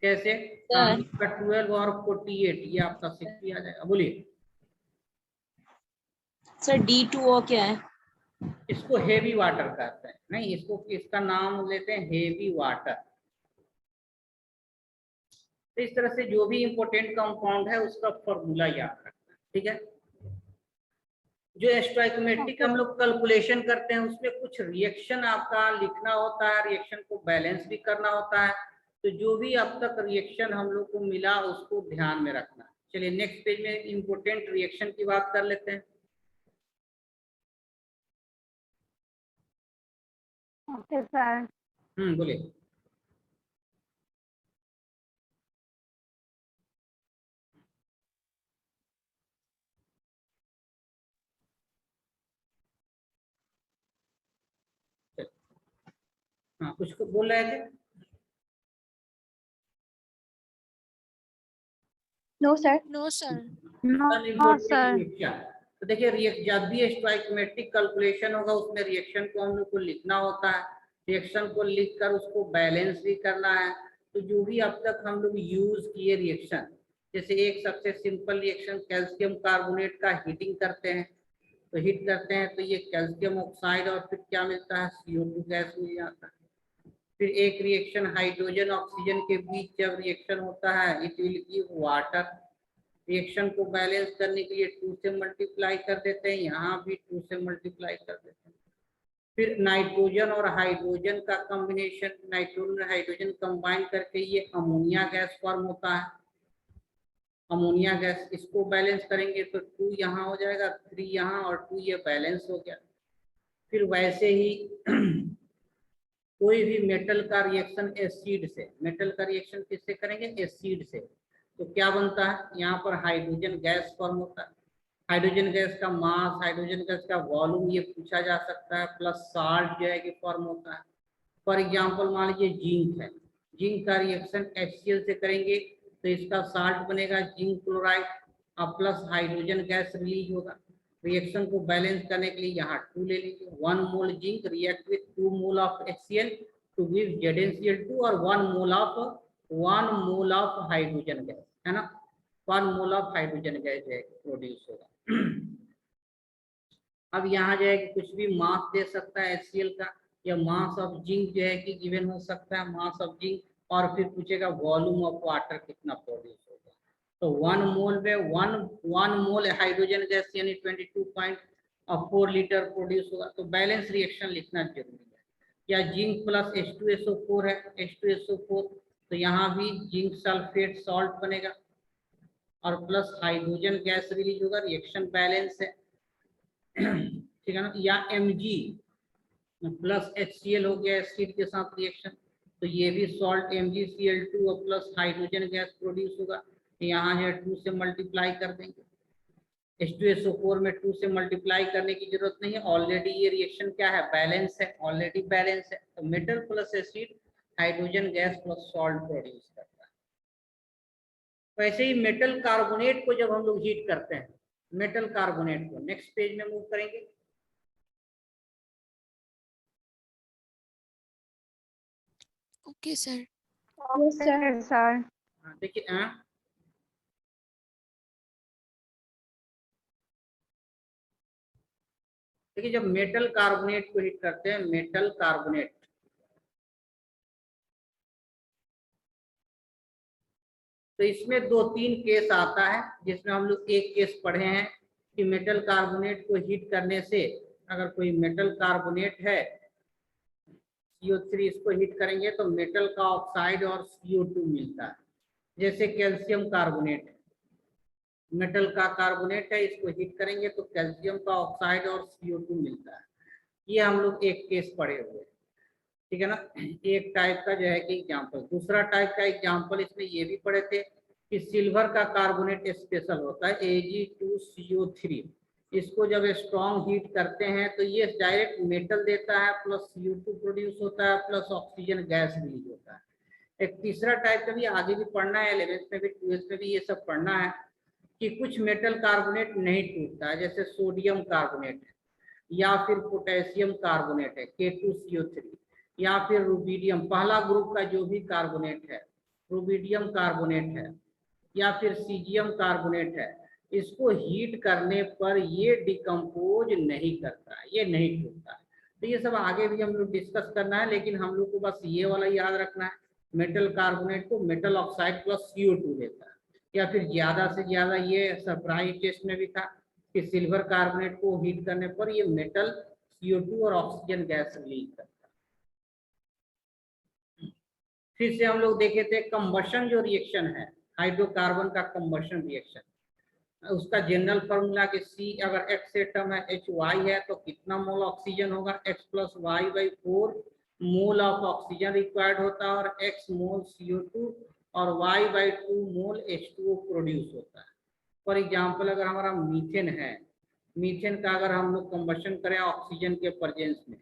Speaker 1: कैसे, इसका 12 और 48 ये आपका 60 आ जाएगा। बोलिए
Speaker 3: सर D2O क्या है?
Speaker 1: इसको हेवी वाटर कहते हैं, नहीं इसको इसका नाम लेते हैं हेवी वाटर। तो इस तरह से जो भी इंपॉर्टेंट कंपाउंड है उसका फॉर्मूला याद रखना है, ठीक है। जो स्टोइकोमेट्रिक हम लोग कैलकुलेशन करते हैं उसमें कुछ रिएक्शन आपका लिखना होता है, रिएक्शन को बैलेंस भी करना होता है। तो जो भी अब तक रिएक्शन हम लोग को मिला उसको ध्यान में रखना है। चलिए नेक्स्ट पेज में इंपॉर्टेंट रिएक्शन की बात कर लेते हैं।
Speaker 2: Okay, sir.
Speaker 1: बोलिए। हाँ कुछ को बोल रहे थे।
Speaker 2: No, sir.
Speaker 4: No sir.
Speaker 2: No, sir.
Speaker 1: Reaction तो देखिए जब भी स्टोइकोमेट्रिक कैलकुलेशन होगा उसमें रिएक्शन को हम लोग को लिखना होता है, रिएक्शन को लिखकर उसको बैलेंस भी करना है। तो जो भी अब तक हम लोग यूज किए रिएक्शन, जैसे एक सबसे सिंपल रिएक्शन कैल्शियम कार्बोनेट का हीटिंग करते हैं, तो हीट करते हैं तो ये कैल्शियम ऑक्साइड और फिर क्या मिलता है CO2 गैस मिल जाता है। फिर एक रिएक्शन हाइड्रोजन ऑक्सीजन के बीच जब रिएक्शन होता है it will give water. Reaction को बैलेंस करने के लिए 2 से मल्टीप्लाई कर देते हैं, यहाँ भी 2 से मल्टीप्लाई कर देते हैं। फिर नाइट्रोजन और हाइड्रोजन का कॉम्बिनेशन, नाइट्रोजन और हाइड्रोजन कंबाइन करके ये अमोनिया गैस फॉर्म होता है। अमोनिया गैस इसको बैलेंस करेंगे तो 2 यहाँ हो जाएगा, 3 यहाँ और 2 ये बैलेंस हो गया। फिर वैसे ही कोई भी मेटल का रिएक्शन एसिड से, मेटल का रिएक्शन किससे करेंगे एसिड से, तो क्या बनता है यहाँ पर हाइड्रोजन गैस फॉर्म होता है। हाइड्रोजन गैस का मास, हाइड्रोजन गैस का वॉल्यूम ये पूछा जा सकता है, प्लस साल्ट जो है कि फॉर्म होता है। फॉर एग्जांपल मान लीजिए जिंक है, जिंक का रिएक्शन HCl से करेंगे तो इसका साल्ट बनेगा जिंक क्लोराइड और प्लस हाइड्रोजन गैस रिलीज होगा। रिएक्शन को बैलेंस करने के लिए यहाँ 2 ले लीजिए, 1 mole zinc react with 2 mole of HCl to give ZnCl2 और 1 mole of 1 mole of hydrogen gas, है ना, 1 मोल ऑफ हाइड्रोजन गैस जो है प्रोड्यूस होगा। अब यहाँ जो है कि कुछ भी मास दे सकता है HCl का, या मास ऑफ जिंक जो है कि गिवन हो सकता है, मास ऑफ जिंक, और फिर पूछेगा वॉल्यूम ऑफ वाटर कितना प्रोड्यूस होगा। तो 1 मोल में 1 मोल हाइड्रोजन गैस यानी 22.4 लीटर प्रोड्यूस होगा। तो बैलेंस रिएक्शन लिखना जरूरी है। या जिंक प्लस H2SO4 है, H2SO4, तो यहाँ भी जिंक सल्फेट सॉल्ट बनेगा और प्लस हाइड्रोजन गैस रिलीज होगा, रिएक्शन बैलेंस है, ठीक है ना। या Mg प्लस HCl हो गया एसिड के साथ रिएक्शन, तो ये भी सॉल्ट MgCl2 और प्लस हाइड्रोजन गैस प्रोड्यूस होगा। यहाँ है 2 से मल्टीप्लाई कर देंगे, H2SO4 में 2 से मल्टीप्लाई करने की जरूरत नहीं है, ऑलरेडी ये रिएक्शन क्या है, बैलेंस है, ऑलरेडी बैलेंस है। तो metal plus acid hydrogen gas plus salt produce करता है। वैसे ही मेटल कार्बोनेट को जब हम लोग हीट करते हैं, मेटल कार्बोनेट को नेक्स्ट पेज में मूव करेंगे।
Speaker 2: Okay, sir.
Speaker 5: Yes, sir.
Speaker 1: देखिए देखिए जब मेटल कार्बोनेट को हीट करते हैं, मेटल कार्बोनेट, तो इसमें 2-3 केस आता है, जिसमें हम लोग एक केस पढ़े हैं कि मेटल कार्बोनेट को हीट करने से, अगर कोई मेटल कार्बोनेट है CO3, इसको हीट करेंगे तो मेटल का ऑक्साइड और CO2 मिलता है। जैसे कैल्शियम कार्बोनेट है, मेटल का कार्बोनेट है, इसको हीट करेंगे तो कैल्शियम का ऑक्साइड और CO2 मिलता है। ये हम लोग एक केस पढ़े हुए हैं, ठीक है ना। एक टाइप का जो है कि एग्जाम्पल। दूसरा टाइप का एग्जाम्पल इसमें ये भी पढ़े थे कि सिल्वर का कार्बोनेट स्पेशल होता है Ag2CO3, इसको जब स्ट्रॉन्ग हीट करते हैं तो ये डायरेक्ट मेटल देता है, प्लस CO2 प्रोड्यूस होता है, प्लस ऑक्सीजन गैस रिलीज होता है। एक तीसरा टाइप का भी आगे भी पढ़ना है, 11th में भी 12th में भी ये सब पढ़ना है कि कुछ मेटल कार्बोनेट नहीं टूटता है, जैसे सोडियम कार्बोनेट है, या फिर पोटेशियम कार्बोनेट है K2CO3, या फिर रुबिडियम, पहला ग्रुप का जो भी कार्बोनेट है, रुबिडियम कार्बोनेट है, या फिर सीजियम कार्बोनेट है, इसको हीट करने पर ये डिकम्पोज नहीं करता है, ये नहीं टूटता है। तो ये सब आगे भी हम लोग डिस्कस करना है, लेकिन हम लोग को बस ये वाला याद रखना है, मेटल कार्बोनेट को मेटल ऑक्साइड प्लस CO2 देता है। या फिर ज्यादा से ज्यादा ये सरप्राइज टेस्ट में भी था कि सिल्वर कार्बोनेट को हीट करने पर ये मेटल CO2 और ऑक्सीजन गैस रिलीज करता है। फिर से हम लोग देखे थे कंबशन जो रिएक्शन है, हाइड्रोकार्बन का कंबशन रिएक्शन, उसका जनरल फॉर्मूला कि C अगर X एटम है, HY है, तो कितना मोल ऑक्सीजन होगा, X + Y/4 mole of oxygen required होता है, और X मोल CO2 और Y/2 मोल H2O प्रोड्यूस होता है। फॉर एग्जाम्पल अगर हमारा मीथेन है, मीथेन का अगर हम लोग कंबशन करें ऑक्सीजन के प्रेजेंस में,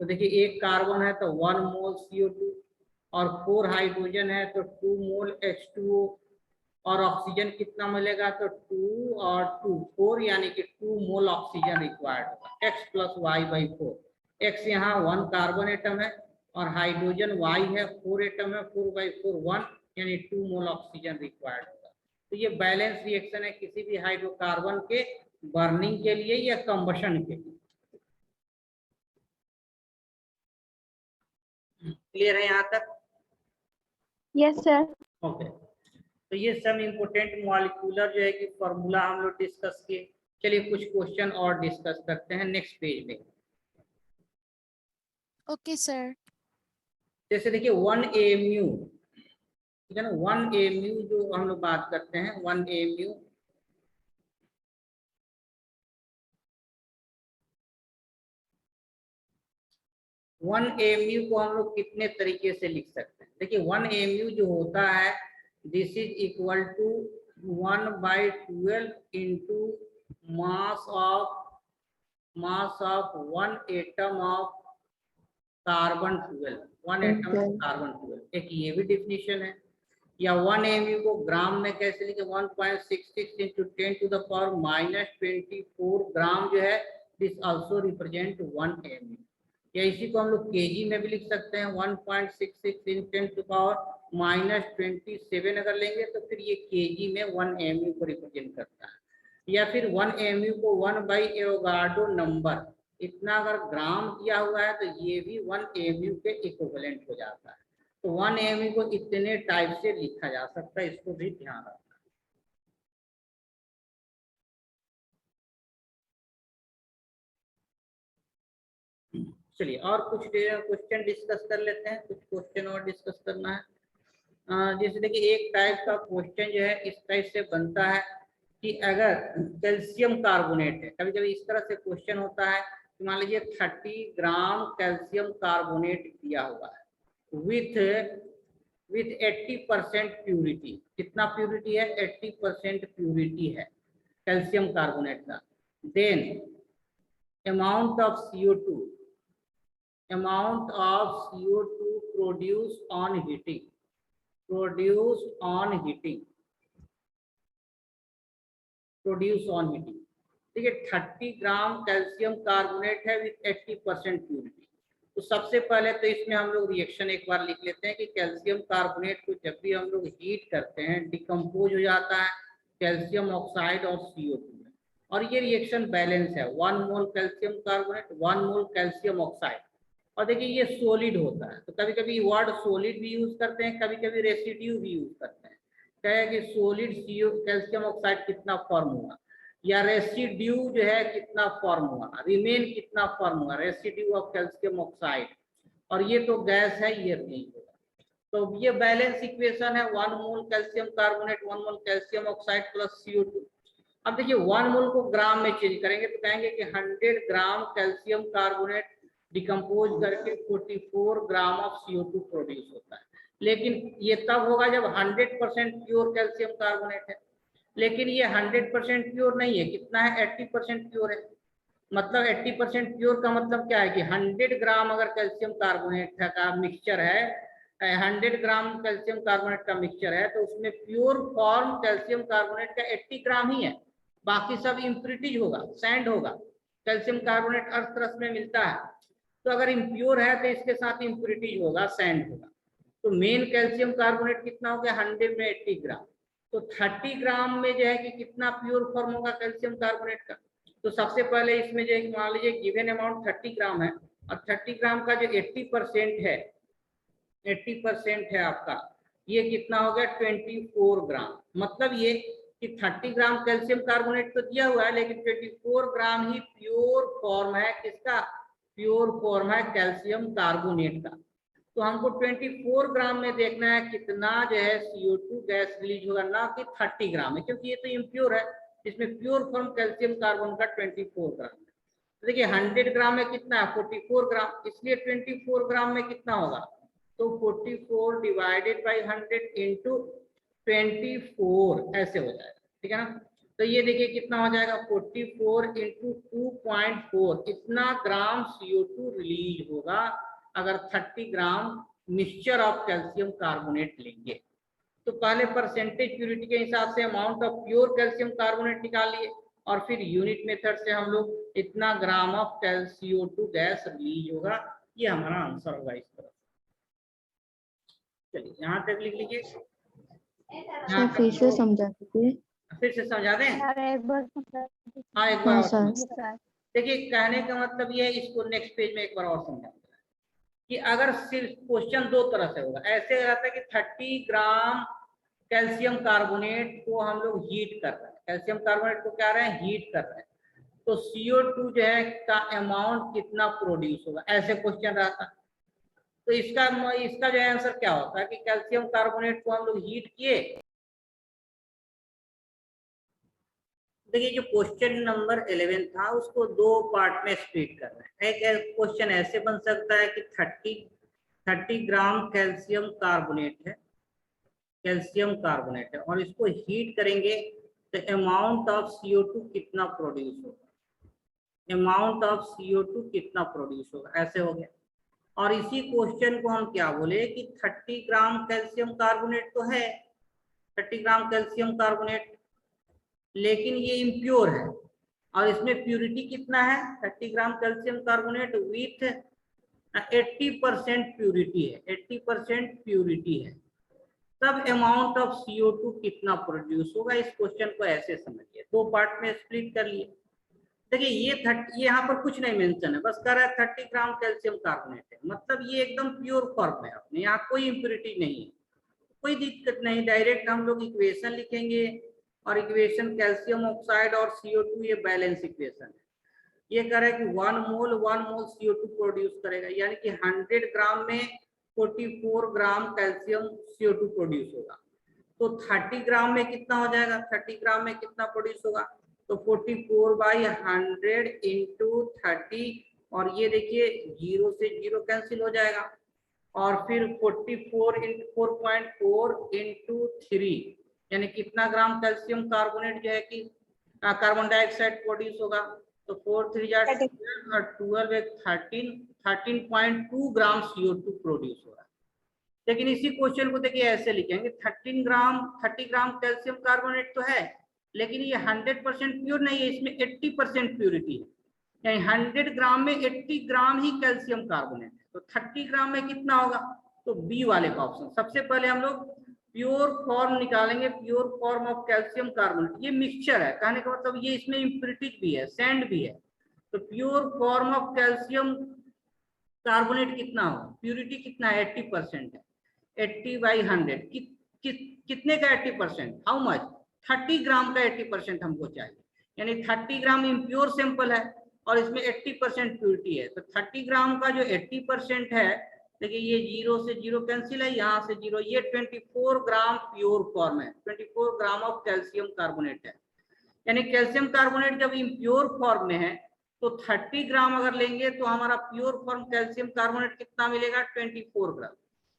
Speaker 1: तो देखिए एक कार्बन है तो 1 मोल CO2, और 4 हाइड्रोजन है तो 2 मोल H2O, और ऑक्सीजन कितना मिलेगा, तो 2 और 2 4, यानी कि 2 मोल ऑक्सीजन रिक्वायर्ड होगा, X + Y/4। X यहाँ 1 कार्बन एटम है और हाइड्रोजन Y है 4 एटम है, 4/4 1, यानी 2 मोल ऑक्सीजन रिक्वायर्ड होगा। तो ये बैलेंस रिएक्शन है किसी भी हाइड्रोकार्बन के बर्निंग के लिए या कंबशन के लिए। क्लियर है यहाँ तक?
Speaker 5: Yes, sir.
Speaker 1: ओके, तो ये सब इम्पोर्टेंट मॉलिक्यूलर जो है कि फॉर्मूला हम लोग डिस्कस किए। चलिए कुछ क्वेश्चन और डिस्कस करते हैं नेक्स्ट पेज में।
Speaker 2: Okay, sir.
Speaker 1: जैसे देखिए 1 AMU, ठीक है ना, 1 AMU जो हम लोग बात करते हैं, 1 AMU को हम लोग कितने तरीके से लिख सकते हैं। देखिए 1 AMU जो होता है, this is equal to 1/12 into mass of 1 atom of carbon 12, 1 atom of carbon 12। एक ये भी डिफिनीशन है। या 1 AMU को ग्राम में कैसे लिखे, 1.66 इंटू 10⁻⁻24 ग्राम जो है, दिस आल्सो रिप्रेजेंट 1 AMU। या इसी को हम लोग केजी में भी लिख सकते हैं, 1.66 × -27 अगर लेंगे तो फिर ये केजी में 1 mu को रिप्रेजेंट करता है, या फिर 1 mu को 1/एवोगाड्रो नंबर इतना अगर ग्राम दिया हुआ है तो ये भी 1 mu के इक्विवेलेंट हो जाता है। तो 1 mu को इतने टाइप से लिखा जा सकता है, इसको भी ध्यान रखना। चलिए और कुछ क्वेश्चन डिस्कस कर लेते हैं, कुछ क्वेश्चन और डिस्कस करना है। जैसे देखिए एक टाइप का क्वेश्चन जो है इस टाइप से बनता है कि अगर कैल्शियम कार्बोनेट है, कभी कभी इस तरह से क्वेश्चन होता है कि मान लीजिए 30 ग्राम कैल्शियम कार्बोनेट दिया हुआ है विथ 80% प्यूरिटी। कितना प्यूरिटी है? 80% प्यूरिटी है कैल्शियम कार्बोनेट का। Then amount of CO2 produced on heating ठीक है। 30 ग्राम कैल्शियम कार्बोनेट है विथ 80% प्यूरिटी। तो सबसे पहले तो इसमें हम लोग रिएक्शन एक बार लिख लेते हैं कि कैल्शियम कार्बोनेट को जब भी हम लोग हीट करते हैं डिकम्पोज हो जाता है कैल्शियम ऑक्साइड और CO2 में, और ये रिएक्शन बैलेंस है 1 मोल कैल्शियम कार्बोनेट 1 मोल कैल्शियम ऑक्साइड। और देखिए ये सॉलिड होता है, तो कभी कभी वर्ड सॉलिड भी यूज करते हैं, कभी कभी रेसिड्यू भी यूज करते हैं। क्या है कि सॉलिड कैल्शियम ऑक्साइड कितना फॉर्म हुआ, या रेसिड्यू जो है कितना फॉर्म हुआ, रिमेन कितना फॉर्म हुआ, रेसिड्यू ऑफ कैल्शियम ऑक्साइड, और ये तो गैस है, ये नहीं होगा। तो ये बैलेंस इक्वेशन है 1 मोल कैल्शियम कार्बोनेट 1 मोल कैल्शियम ऑक्साइड प्लस CO2। अब देखिए 1 मोल को ग्राम में चेंज करेंगे तो कहेंगे कि 100 ग्राम कैल्शियम कार्बोनेट डिकम्पोज करके 44 ग्राम ऑफ CO2 प्रोड्यूस होता है। लेकिन ये तब होगा जब 100% प्योर कैल्शियम कार्बोनेट है, लेकिन ये 100% प्योर नहीं है। कितना है? 80% प्योर है। मतलब 80% प्योर का मतलब क्या है कि 100 ग्राम अगर कैल्शियम कार्बोनेट का मिक्सचर है, 100 ग्राम कैल्शियम कार्बोनेट का मिक्सचर है, तो उसमें प्योर फॉर्म कैल्शियम कार्बोनेट का 80 ग्राम ही है, बाकी सब इम्प्यूरिटीज होगा, सैंड होगा। कैल्शियम कार्बोनेट अर्थ तरस में मिलता है, तो अगर इम्प्योर है तो इसके साथ इम्प्यूरिटीज होगा, सैंड होगा। तो मेन कैल्शियम कार्बोनेट कितना हो गया? 100 में 80 ग्राम। तो 30 ग्राम में जो है कि कितना प्योर फॉर्म होगा कैल्शियम कार्बोनेट का? तो सबसे पहले इसमें जो है मान लीजिए गिवन अमाउंट 30 ग्राम है, और 30 ग्राम का जो 80% है 80% है आपका, ये कितना हो गया? 24 ग्राम। मतलब ये कि 30 ग्राम कैल्शियम कार्बोनेट तो दिया हुआ है, लेकिन 24 ग्राम ही प्योर फॉर्म है। किसका प्योर फॉर्म है? कैल्शियम कार्बोनेट का। तो हमको 24 ग्राम में देखना है कितना जो है CO2 गैस रिलीज होगा, ना कि 30 ग्राम है, क्योंकि ये तो इम्प्योर है। इसमें प्योर फॉर्म कैल्शियम कार्बन का 24 ग्राम है। तो देखिए 100 ग्राम में कितना है? 44 ग्राम, इसलिए 24 ग्राम में कितना होगा? तो 44 डिवाइडेड बाई 100 इंटू 24 ऐसे हो जाएगा, ठीक है ना। तो ये देखिए कितना हो जाएगा? 44 इंटू 2.4, इतना ग्राम CO2 रिलीज होगा अगर 30 ग्राम मिक्सचर ऑफ कैल्शियम कार्बोनेट लेंगे। तो पहले परसेंटेज प्यूरिटी के हिसाब से amount of pure calcium carbonate निकालिए, और फिर यूनिट मेथड से हम लोग इतना gram of CO2 gas release होगा। ये हमारा आंसर होगा इस तरह। चलिए यहाँ तक लिख लीजिए।
Speaker 5: फिर से समझा दीजिए।
Speaker 1: फिर से समझा दें?
Speaker 5: सर एक बार
Speaker 1: हाँ एक बार
Speaker 5: हाँ
Speaker 1: और
Speaker 5: सर।
Speaker 1: समझा। देखिए कहने का मतलब ये है, इसको नेक्स्ट पेज में एक बार और समझा कि अगर सिर्फ क्वेश्चन दो तरह से होगा। ऐसे रहता है कि 30 ग्राम कैल्शियम कार्बोनेट को हम लोग हीट कर रहे हैं, कैल्शियम कार्बोनेट को क्या रहे हैं? हीट कर रहे हैं। तो CO2 जो है का अमाउंट कितना प्रोड्यूस होगा, ऐसे क्वेश्चन रहता है। तो इसका जो आंसर क्या होता है कि कैल्शियम कार्बोनेट को हम लोग हीट किए। देखिए जो क्वेश्चन नंबर 11 था उसको दो पार्ट में स्प्लिट कर रहे हैं। एक क्वेश्चन ऐसे बन सकता है कि 30 ग्राम कैल्शियम कार्बोनेट है और इसको हीट करेंगे तो अमाउंट ऑफ CO2 कितना प्रोड्यूस होगा, ऐसे हो गया। और इसी क्वेश्चन को हम क्या बोले कि 30 ग्राम कैल्शियम कार्बोनेट तो है, 30 ग्राम कैल्शियम कार्बोनेट, लेकिन ये इम्प्योर है और इसमें प्यूरिटी कितना है? 30 gram calcium carbonate with 80% purity है, 80% प्यूरिटी है। तब अमाउंट ऑफ CO2 कितना प्रोड्यूस होगा। इस क्वेश्चन को ऐसे समझिए, दो पार्ट में स्प्लिट कर लिए। देखिए ये यहाँ पर कुछ नहीं मेंशन है, बस कर रहा है 30 ग्राम कैल्शियम कार्बोनेट है, मतलब ये एकदम प्योर फॉर्म है अपने, यहाँ कोई इम्प्योरिटी नहीं है, कोई दिक्कत नहीं। डायरेक्ट हम लोग इक्वेशन लिखेंगे और इक्वेशन कैल्शियम ऑक्साइड और CO2 ये बैलेंस इक्वेशन है। ये कह रहा है कि 1 मोल CO2 प्रोड्यूस करेगा, यानी कि 100 ग्राम में 44 ग्राम कैल्शियम CO2 प्रोड्यूस होगा। तो 30 ग्राम में कितना हो जाएगा, 30 ग्राम में कितना प्रोड्यूस होगा, तो 44/100 इंटू 30, और ये देखिए 0 से 0 कैंसिल हो जाएगा, और फिर 44 इंटू 4.4 इंटू 3, यानी कितना ग्राम कैल्शियम कार्बोनेट जो है कि कार्बन डाइऑक्साइड प्रोड्यूस होगा। तो 4 3 जा 12 और 12 एक 13.2 ग्राम CO2 प्रोड्यूस हो रहा है। लेकिन इसी क्वेश्चन को देखिए ऐसे लिखेंगे, 30 ग्राम कैल्शियम कार्बोनेट तो है, लेकिन ये 100% प्योर नहीं है, इसमें 80% प्योरिटी है, यानी 100 ग्राम में 80 ग्राम ही कैल्शियम कार्बोनेट है। तो 30 ग्राम में कितना होगा, तो बी वाले का ऑप्शन। सबसे पहले हम लोग प्योर फॉर्म निकालेंगे, pure form of calcium carbonate. ये मिक्सचर है, कहने का मतलब ये इसमें इम्प्योरिटीज भी है, सैंड भी है। तो pure form of calcium carbonate कितना होगा, प्योरिटी कितना है, 80% है। 80/100 कितने का 80%, हाउ मच, 30 ग्राम का 80% हमको चाहिए, यानी 30 ग्राम इम्प्योर सैंपल है और इसमें 80% प्योरिटी है। तो 30 ग्राम का जो 80% है, देखिए ये 0 से 0 कैंसिल है, यहाँ से 0, ये 24 ग्राम प्योर फॉर्म है, 24 ग्राम ऑफ कैल्शियम कार्बोनेट है। यानी कैल्शियम कार्बोनेट जब इम्प्योर फॉर्म में है तो 30 ग्राम अगर लेंगे तो हमारा प्योर फॉर्म कैल्शियम कार्बोनेट कितना मिलेगा, 24 ग्राम,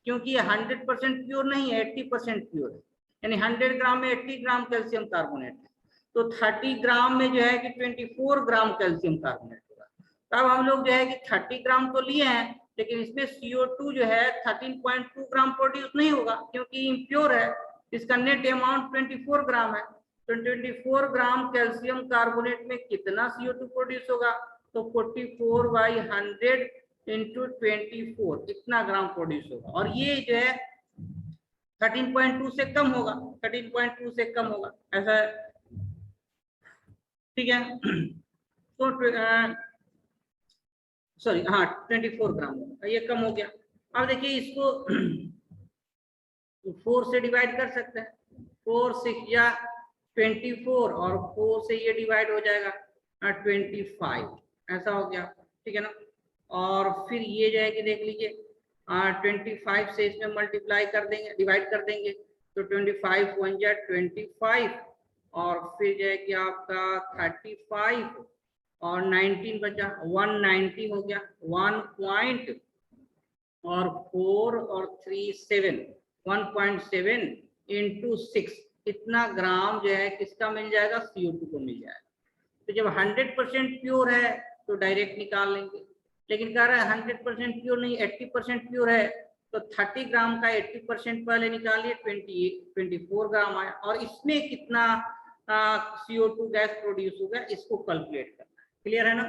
Speaker 1: क्योंकि ये 100% प्योर नहीं है, 80% प्योर है, यानी 100 ग्राम में 80 ग्राम कैल्शियम कार्बोनेट है। तो 30 ग्राम में जो है कि 24 ग्राम कैल्शियम कार्बोनेट होगा। तब हम लोग जो है कि 30 ग्राम तो लिए हैं, लेकिन इसमें CO2 जो है 13.2 ग्राम प्रोड्यूस नहीं होगा, क्योंकि इम्प्योर है। इसका नेट अमाउंट 24 ग्राम है। तो 24 ग्राम कैल्शियम कार्बोनेट में कितना CO2 प्रोड्यूस होगा, तो 44/100 इंटू 24, इतना ग्राम प्रोड्यूस होगा। और ये जो है 13.2 से कम होगा, 13.2 से कम होगा, ऐसा है, ठीक है। तो सॉरी, हाँ 24 ग्राम होगा, ये कम हो गया। अब देखिए इसको 4 से डिवाइड कर सकते हैं, 4 6 या 24, और 4 से ये डिवाइड हो जाएगा 25, ऐसा हो गया, ठीक है ना। और फिर ये जो है कि देख लीजिए 25 से इसमें मल्टीप्लाई कर देंगे, डिवाइड कर देंगे, तो 25 1 जा 25, और फिर जो है कि आपका 35 और 19 बचा, 190 हो गया, 1 पॉइंट और 4 और 3 7, 1.7 इंटू 6, इतना ग्राम जो है किसका मिल जाएगा, CO2 को मिल जाएगा। तो जब 100% प्योर है तो डायरेक्ट निकाल लेंगे, लेकिन कह रहा है 100% प्योर नहीं, 80% प्योर है, तो 30 ग्राम का 80% पहले निकालिए, 24 ग्राम आया, और इसमें कितना CO2 गैस प्रोड्यूस होगा, इसको कैलकुलेट करना है। क्लियर है ना?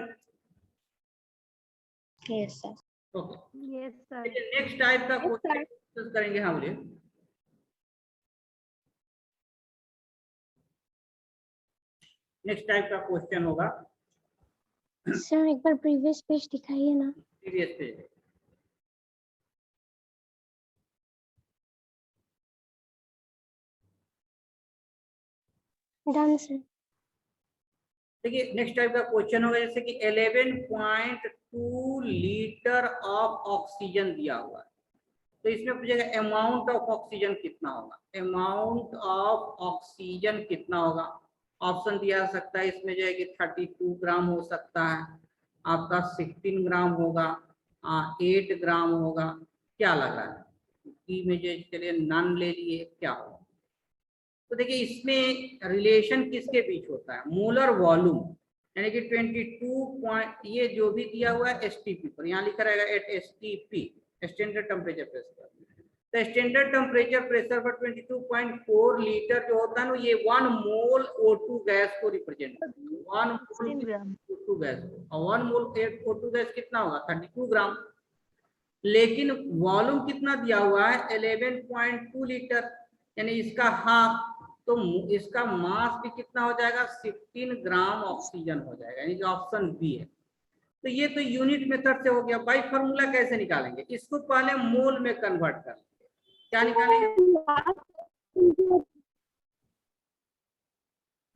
Speaker 5: Yes sir.
Speaker 1: Okay,
Speaker 2: Yes, sir.
Speaker 1: Next type का क्वेश्चन डिस्कस करेंगे। हाँ बोलिए। नेक्स्ट टाइप का क्वेश्चन होगा,
Speaker 5: सर एक बार प्रीवियस पेज दिखाइए ना।
Speaker 1: Previous page.
Speaker 5: Done sir.
Speaker 1: देखिए नेक्स्ट टाइप का क्वेश्चन होगा, जैसे कि 11.2 लीटर ऑफ ऑक्सीजन दिया हुआ है, तो इसमें पूछेगा अमाउंट ऑफ ऑक्सीजन कितना होगा, अमाउंट ऑफ ऑक्सीजन कितना होगा। ऑप्शन दिया जा सकता है इसमें जो है कि 32 ग्राम हो सकता है, आपका 16 ग्राम होगा, 8 ग्राम होगा, क्या लग रहा है में जो चलिए नन ले लिए, क्या होगा। तो देखिए इसमें रिलेशन किसके बीच होता है, मोलर वॉल्यूम, यानी कि 22 पॉइंट, ये जो भी दिया हुआ है STP पर, यहाँ लिखा रहेगा at STP, standard temperature pressure. तो स्टैंडर्ड टेम्परेचर प्रेशर पर 22.4 लीटर जो होता है ना, ये 1 मोल O2 गैस को रिप्रेजेंट करता है, 1 मोल O2 गैस को, और 1 मोल O2 गैस कितना होगा, 32 ग्राम। लेकिन वॉल्यूम कितना दिया हुआ है, 11.2 लीटर, यानी इसका हाफ, तो इसका मास भी कितना हो जाएगा, 16 ग्राम ऑक्सीजन हो जाएगा, यानी कि ऑप्शन बी है। तो ये तो यूनिट मेथड से हो गया। बाई फॉर्मूला कैसे निकालेंगे, इसको पहले मोल में कन्वर्ट कर लेंगे। क्या निकालेंगे,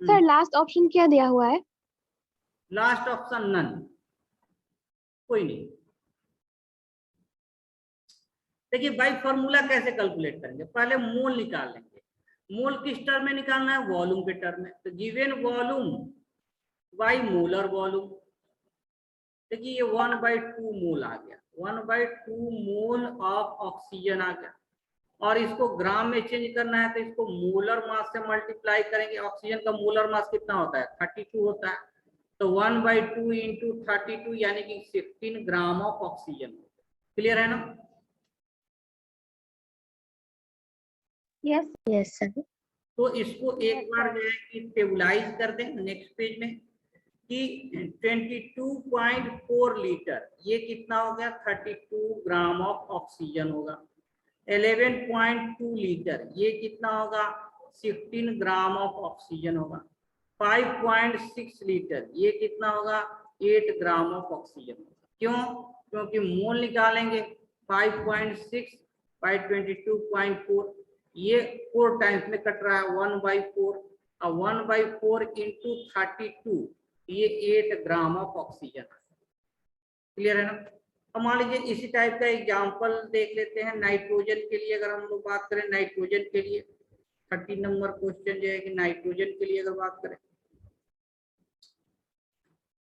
Speaker 2: सर लास्ट ऑप्शन क्या दिया हुआ है?
Speaker 1: लास्ट ऑप्शन नन, कोई नहीं। देखिए बाई फॉर्मूला कैसे कैलकुलेट करेंगे, पहले मोल निकाल लेंगे। मोल किस टर्म में निकालना है, वॉल्यूम के टर्म में। तो given volume by molar volume, देखिए ये 1/2 मोल आ गया, 1/2 मोल ऑफ ऑक्सीजन आ गया। और इसको ग्राम में चेंज करना है तो इसको मोलर मास से मल्टीप्लाई करेंगे। ऑक्सीजन का मोलर मास कितना होता है, 32 होता है। तो 1/2 इंटू 32 यानी कि 16 ग्राम ऑफ ऑक्सीजन। क्लियर है ना?
Speaker 5: Yes yes sir.
Speaker 1: तो इसको एक बार जो है कि टेबलाइज कर दें नेक्स्ट पेज में कि 22.4 लीटर, ये कितना हो गया, 32 ग्राम ऑफ ऑक्सीजन होगा। 11.2 लीटर, ये कितना होगा, 16 ग्राम ऑफ ऑक्सीजन होगा। 5.6 लीटर, ये कितना होगा, 8 ग्राम ऑफ ऑक्सीजन होगा। क्यों? क्योंकि मोल निकालेंगे 5.6 बाई 22.4, ये 4 टाइम्स में कट रहा है, 1/4, और 1/4 इंटू 32, ये 8 ग्राम ऑफ ऑक्सीजन। क्लियर है ना? अब मान लीजिए इसी टाइप का एग्जांपल देख लेते हैं नाइट्रोजन के लिए। अगर हम लोग बात करें नाइट्रोजन के लिए, 30 नंबर क्वेश्चन जो है कि नाइट्रोजन के लिए अगर बात करें,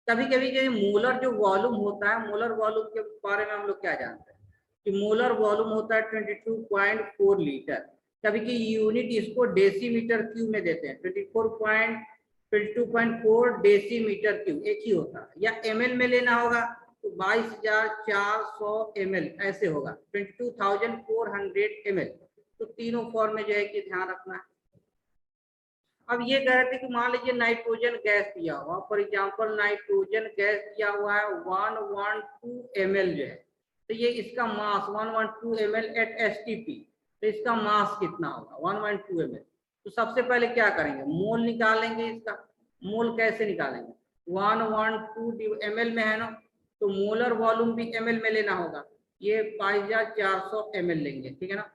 Speaker 1: कभी कभी जो मोलर जो वॉल्यूम होता है, मोलर वॉल्यूम के बारे में हम लोग क्या जानते हैं कि मोलर वॉल्यूम होता है 22.4 लीटर। कभी की यूनिट इसको डेसीमीटर क्यूब में देते हैं, 22.4 डेसीमीटर क्यूब एक ही होता है, या ml में लेना होगा तो 22,400 ml ऐसे होगा, 22,400 ml। तो तीनों फॉर्म में जो है कि ध्यान रखना है। अब ये कह रहे थे कि मान लीजिए नाइट्रोजन गैस दिया हुआ, फॉर एग्जांपल नाइट्रोजन गैस दिया हुआ है 112 ml जो है, तो ये इसका मास 112 ml एट STP, तो इसका मास कितना होगा, 112 ml। तो सबसे पहले क्या करेंगे, मोल निकालेंगे। इसका मोल कैसे निकालेंगे, 112 ml में है ना, तो मोलर वॉल्यूम भी ml में लेना होगा, ये 22,400 ml लेंगे, ठीक है ना।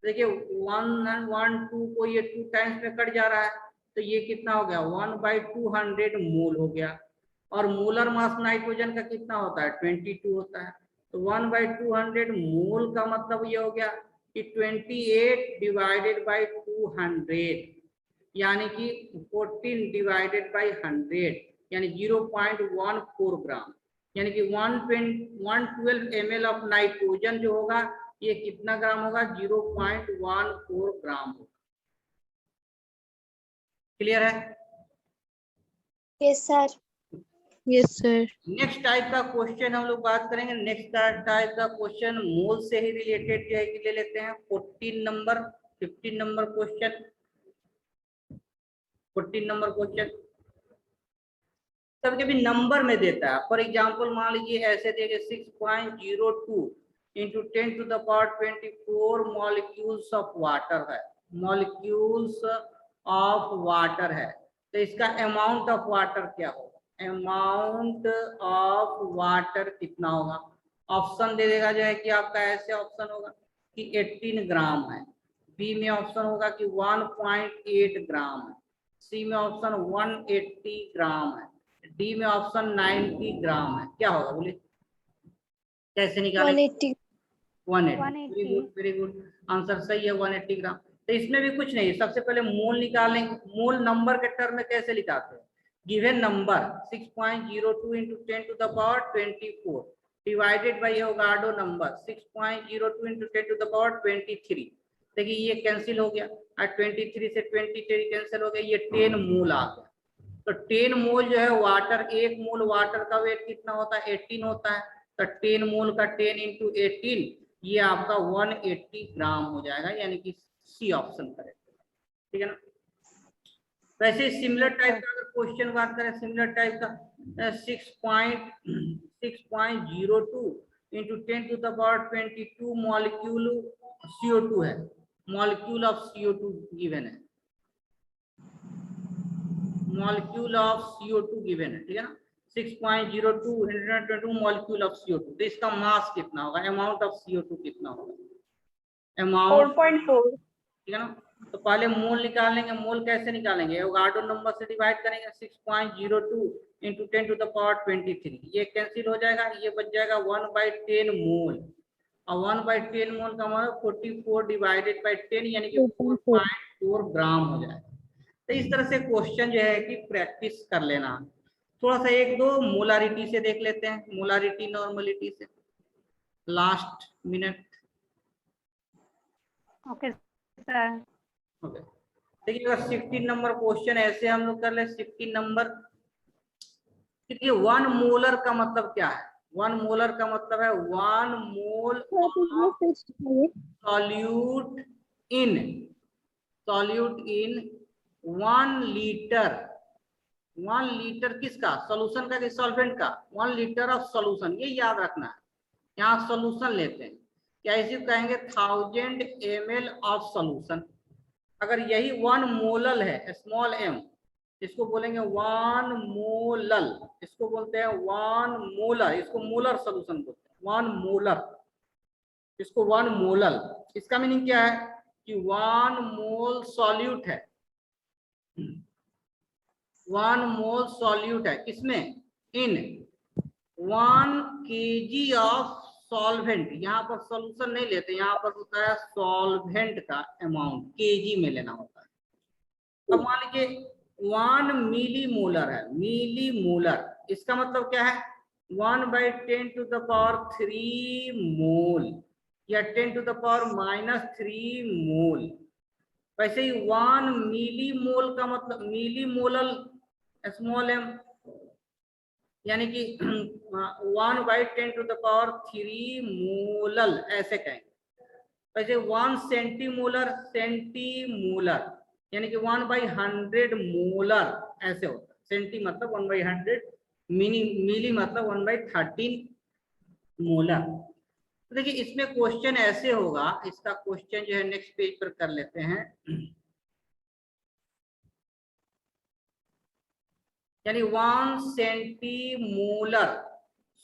Speaker 1: देखिए 112 को ये 2 टाइम्स में कट जा रहा है, तो ये कितना हो गया, 1/200 मोल हो गया। और मोलर मास नाइट्रोजन का कितना होता है, 22 होता है। तो 1/200 मोल का मतलब ये हो गया कि 28 डिवाइडेड बाई 200, यानी कि 14 डिवाइडेड बाई 100, यानी 0.14 ग्राम, यानी कि 112 ml ऑफ नाइट्रोजन जो होगा ये कितना ग्राम होगा, 0.14 ग्राम होगा। क्लियर है?
Speaker 4: Yes sir.
Speaker 3: Yes, sir.
Speaker 1: Next type का क्वेश्चन हम लोग बात करेंगे। नेक्स्ट टाइप का क्वेश्चन मोल से ही रिलेटेड जो है कि ले लेते हैं 15 नंबर क्वेश्चन। 14 नंबर क्वेश्चन कभी कभी नंबर में देता है। फॉर एग्जांपल मान लीजिए ऐसे देंगे 6.02 इंटू 10⁻24 मॉलिक्यूल्स ऑफ वाटर है, मॉलिक्यूल्स ऑफ वाटर है। तो इसका अमाउंट ऑफ वाटर क्या होगा, अमाउंट ऑफ वाटर कितना होगा। ऑप्शन दे देगा जो है कि आपका ऐसे ऑप्शन होगा कि 18 ग्राम है, बी में ऑप्शन होगा कि 1.8 ग्राम है, सी में ऑप्शन 180 ग्राम है, डी में ऑप्शन 90 ग्राम है। क्या होगा बोलिए, कैसे निकालेंगे,
Speaker 4: 180।
Speaker 1: 180। Very good very good, answer सही है 180 ग्राम। तो इसमें भी कुछ नहीं, सबसे पहले मोल निकालेंगे। मोल नंबर के टर्म में कैसे लिखाते हैं, given number 6.02 into 10⁻24 divided by Avogadro number 6.02 into 10⁻23। देखिए ये कैंसिल हो गया और 23 से 23 कैंसिल हो गया, ये 10 मोल आ गया। तो 10 मोल जो है वाटर, एक मोल वाटर का वेट कितना होता है, 18 होता है। तो 10 मोल का 10 इंटू 18 ये आपका 180 ग्राम हो जाएगा, यानी कि सी ऑप्शन करेक्ट, ठीक है ना। वैसे सिमिलर टाइप का अगर क्वेश्चन बात करें, सिमिलर टाइप का 6.02 इंटू 10⁻22 मॉलिक्यूल CO2 है, मॉलिक्यूल ऑफ CO2 गिवन है, मॉलिक्यूल ऑफ CO2 गिवन है, ठीक है ना, 6.02 122 मॉलिक्यूल ऑफ CO2। तो इसका मास कितना होगा, अमाउंट ऑफ CO2 कितना होगा, अमाउंट
Speaker 4: 4.4।
Speaker 1: ठीक है ना। तो पहले मोल निकाल लेंगे, मोल कैसे निकालेंगे, एवोगाड्रो नंबर से डिवाइड करेंगे, 6.02 इंटू 10⁻23, ये कैंसिल हो जाएगा, ये बच जाएगा 1/10 मोल, और 1/10 मोल का मतलब 44 डिवाइडेड बाई 10 यानी कि 4.4 ग्राम हो जाएगा। तो इस तरह से क्वेश्चन जो है कि प्रैक्टिस कर लेना। थोड़ा सा एक दो मोलारिटी से देख लेते हैं, मोलारिटी नॉर्मलिटी से, last minute.
Speaker 2: Okay, sir.
Speaker 1: Okay, देखिए अगर 16 नंबर क्वेश्चन ऐसे हम लोग कर ले, 16 नंबर, देखिए 1 मोलर का मतलब क्या है, 1 मोलर का मतलब है 1 मोल सॉल्यूट इन 1 लीटर, 1 लीटर किसका, सॉल्यूशन का कि सॉल्वेंट का, 1 लीटर ऑफ सॉल्यूशन, ये याद रखना है। यहाँ सॉल्यूशन लेते हैं, क्या इसी को कहेंगे 1000 ml ऑफ सॉल्यूशन। अगर यही 1 मोलल है, स्मॉल m, इसको बोलेंगे 1 मोलल, इसको बोलते हैं 1 मोलर, इसको मोलर सॉल्यूशन बोलते हैं, 1 मोलर, इसको 1 मोलल। इसका मीनिंग क्या है कि 1 मोल सॉल्यूट है, 1 मोल सॉल्यूट है किसमें, इन 1 kg ऑफ सॉल्वेंट। यहाँ पर सॉल्यूशन नहीं लेते, यहाँ पर होता है सॉल्वेंट का अमाउंट, केजी में लेना होता है। अब मान लीजिए 1 मिली मोलर है, मिली मोलर, इसका मतलब क्या है 1/10⁻³ मोल या 10⁻³ मोल। वैसे ही 1 मिली मोल का मतलब मिली मोलल स्मॉल m, यानी कि 1/10⁻³ मोलल ऐसे कहेंगे। वैसे 1 सेंटीमोलर, सेंटीमोलर यानी कि 1/100 मोलर ऐसे होता है। सेंटी मतलब 1/100, मिली मतलब 1/13 मोलर। तो देखिए इसमें क्वेश्चन ऐसे होगा, इसका क्वेश्चन जो है नेक्स्ट पेज पर कर लेते हैं। यानी 1 सेंटीमोलर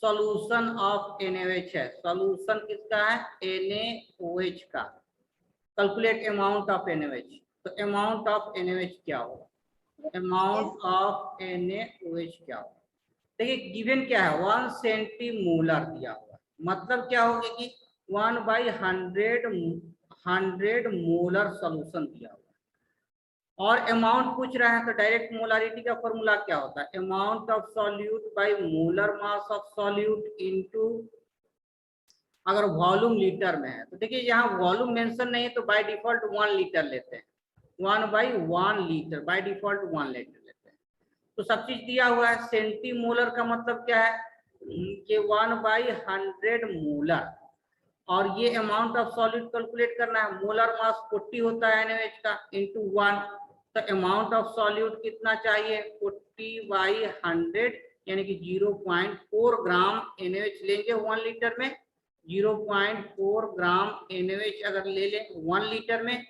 Speaker 1: सॉल्यूशन ऑफ NaOH है, सॉल्यूशन किसका है, NaOH का। कैलकुलेट अमाउंट ऑफ NaOH, तो अमाउंट ऑफ NaOH क्या होगा, अमाउंट ऑफ NaOH क्या होगा। देखिए गिवन क्या है 1 सेंटीमोलर दिया हुआ, मतलब क्या होगा कि 1/100 मोलर सॉल्यूशन दिया हुआ, और अमाउंट पूछ रहा है तो डायरेक्ट मोलारिटी का फॉर्मूला क्या होता है, amount of solute by molar mass of solute into, अगर वॉल्यूम लीटर में है तो देखिए यहाँ वॉल्यूम मेंशन नहीं है तो बाय डिफॉल्ट 1 लीटर लेते हैं, 1/1 लीटर बाय डिफॉल्ट 1 लीटर लेते हैं। तो सब चीज दिया हुआ है। सेंटीमोलर का मतलब क्या है कि 1/100 मोलर, और ये अमाउंट ऑफ सॉल्यूट कैलकुलेट करना है, मोलर मास 40 होता है NaOH का इंटू 1, तो अमाउंट ऑफ सॉल्यूट कितना चाहिए 40/100 यानी कि 0.4 ग्राम NaOH लेंगे 1 लीटर में, 0.4 ग्राम NaOH अगर ले लें 1 लीटर में,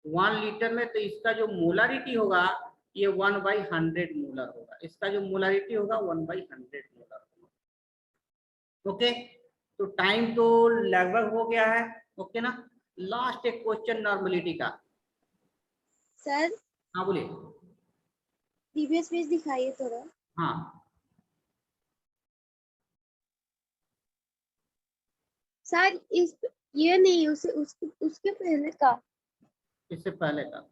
Speaker 1: 1 लीटर में, तो इसका जो मोलारिटी होगा ये 1/100 मोलर होगा, इसका जो मोलारिटी होगा 1/100 मोलर होगा। ओके, तो टाइम तो लगभग हो गया है, ओके ना। लास्ट एक क्वेश्चन नॉर्मलिटी का।
Speaker 4: सर
Speaker 1: हाँ बोलिए।
Speaker 4: प्रीवियस पेज दिखाइए थोड़ा।
Speaker 1: हाँ
Speaker 4: सर इस ये नहीं, उसके पहले का,
Speaker 1: इससे पहले का,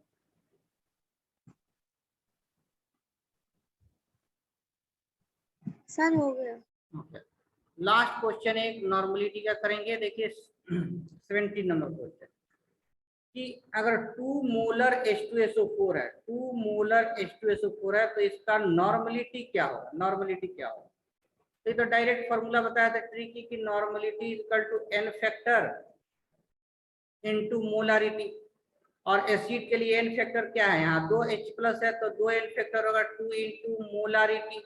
Speaker 4: सर हो गया।
Speaker 1: ओके। लास्ट क्वेश्चन एक नॉर्मलिटी का करेंगे। देखिए 17 नंबर क्वेश्चन कि अगर 2 मोलर H2SO4 है, 2 मोलर H2SO4 है, तो इसका नॉर्मलिटी क्या होगा, नॉर्मलिटी क्या होगा। तो डायरेक्ट फॉर्मूला बताया था ट्रिकी की, normality equal to n factor into molarity, और एसिड के लिए n फैक्टर क्या है, यहाँ 2H+ है तो 2n फैक्टर होगा 2 इंटू मोलारिटी।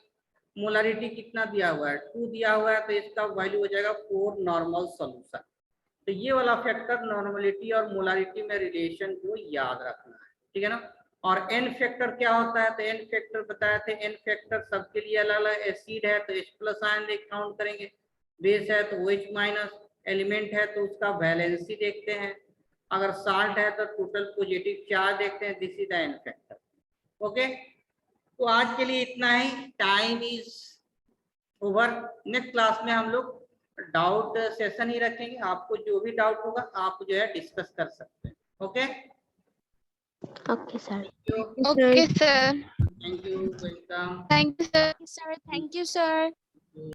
Speaker 1: मोलारिटी कितना दिया हुआ है 2 दिया हुआ है, तो इसका वैल्यू हो जाएगा 4 नॉर्मल सॉल्यूशन। तो ये वाला फैक्टर नॉर्मलिटी और मोलारिटी में रिलेशन को याद रखना है, ठीक है ना। और एन फैक्टर क्या होता है, तो एन फैक्टर बताए थे, एन फैक्टर सबके लिए अलग अलग, एसिड है तो H+ आयन देख काउंट करेंगे, बेस है तो OH-, एलिमेंट है तो उसका वैलेंसी देखते हैं, अगर साल्ट है तो टोटल पॉजिटिव चार्ज देखते हैं। This is the N factor. Okay, तो आज के लिए इतना ही, time is over. Next class में हम लोग डाउट सेशन ही रखेंगे, आपको जो भी डाउट होगा आप जो है डिस्कस कर सकते हैं। Okay,
Speaker 5: Okay, sir.
Speaker 2: Okay, sir.
Speaker 1: Thank you, welcome.
Speaker 2: Thank you, sir.
Speaker 5: Sir, thank you, sir.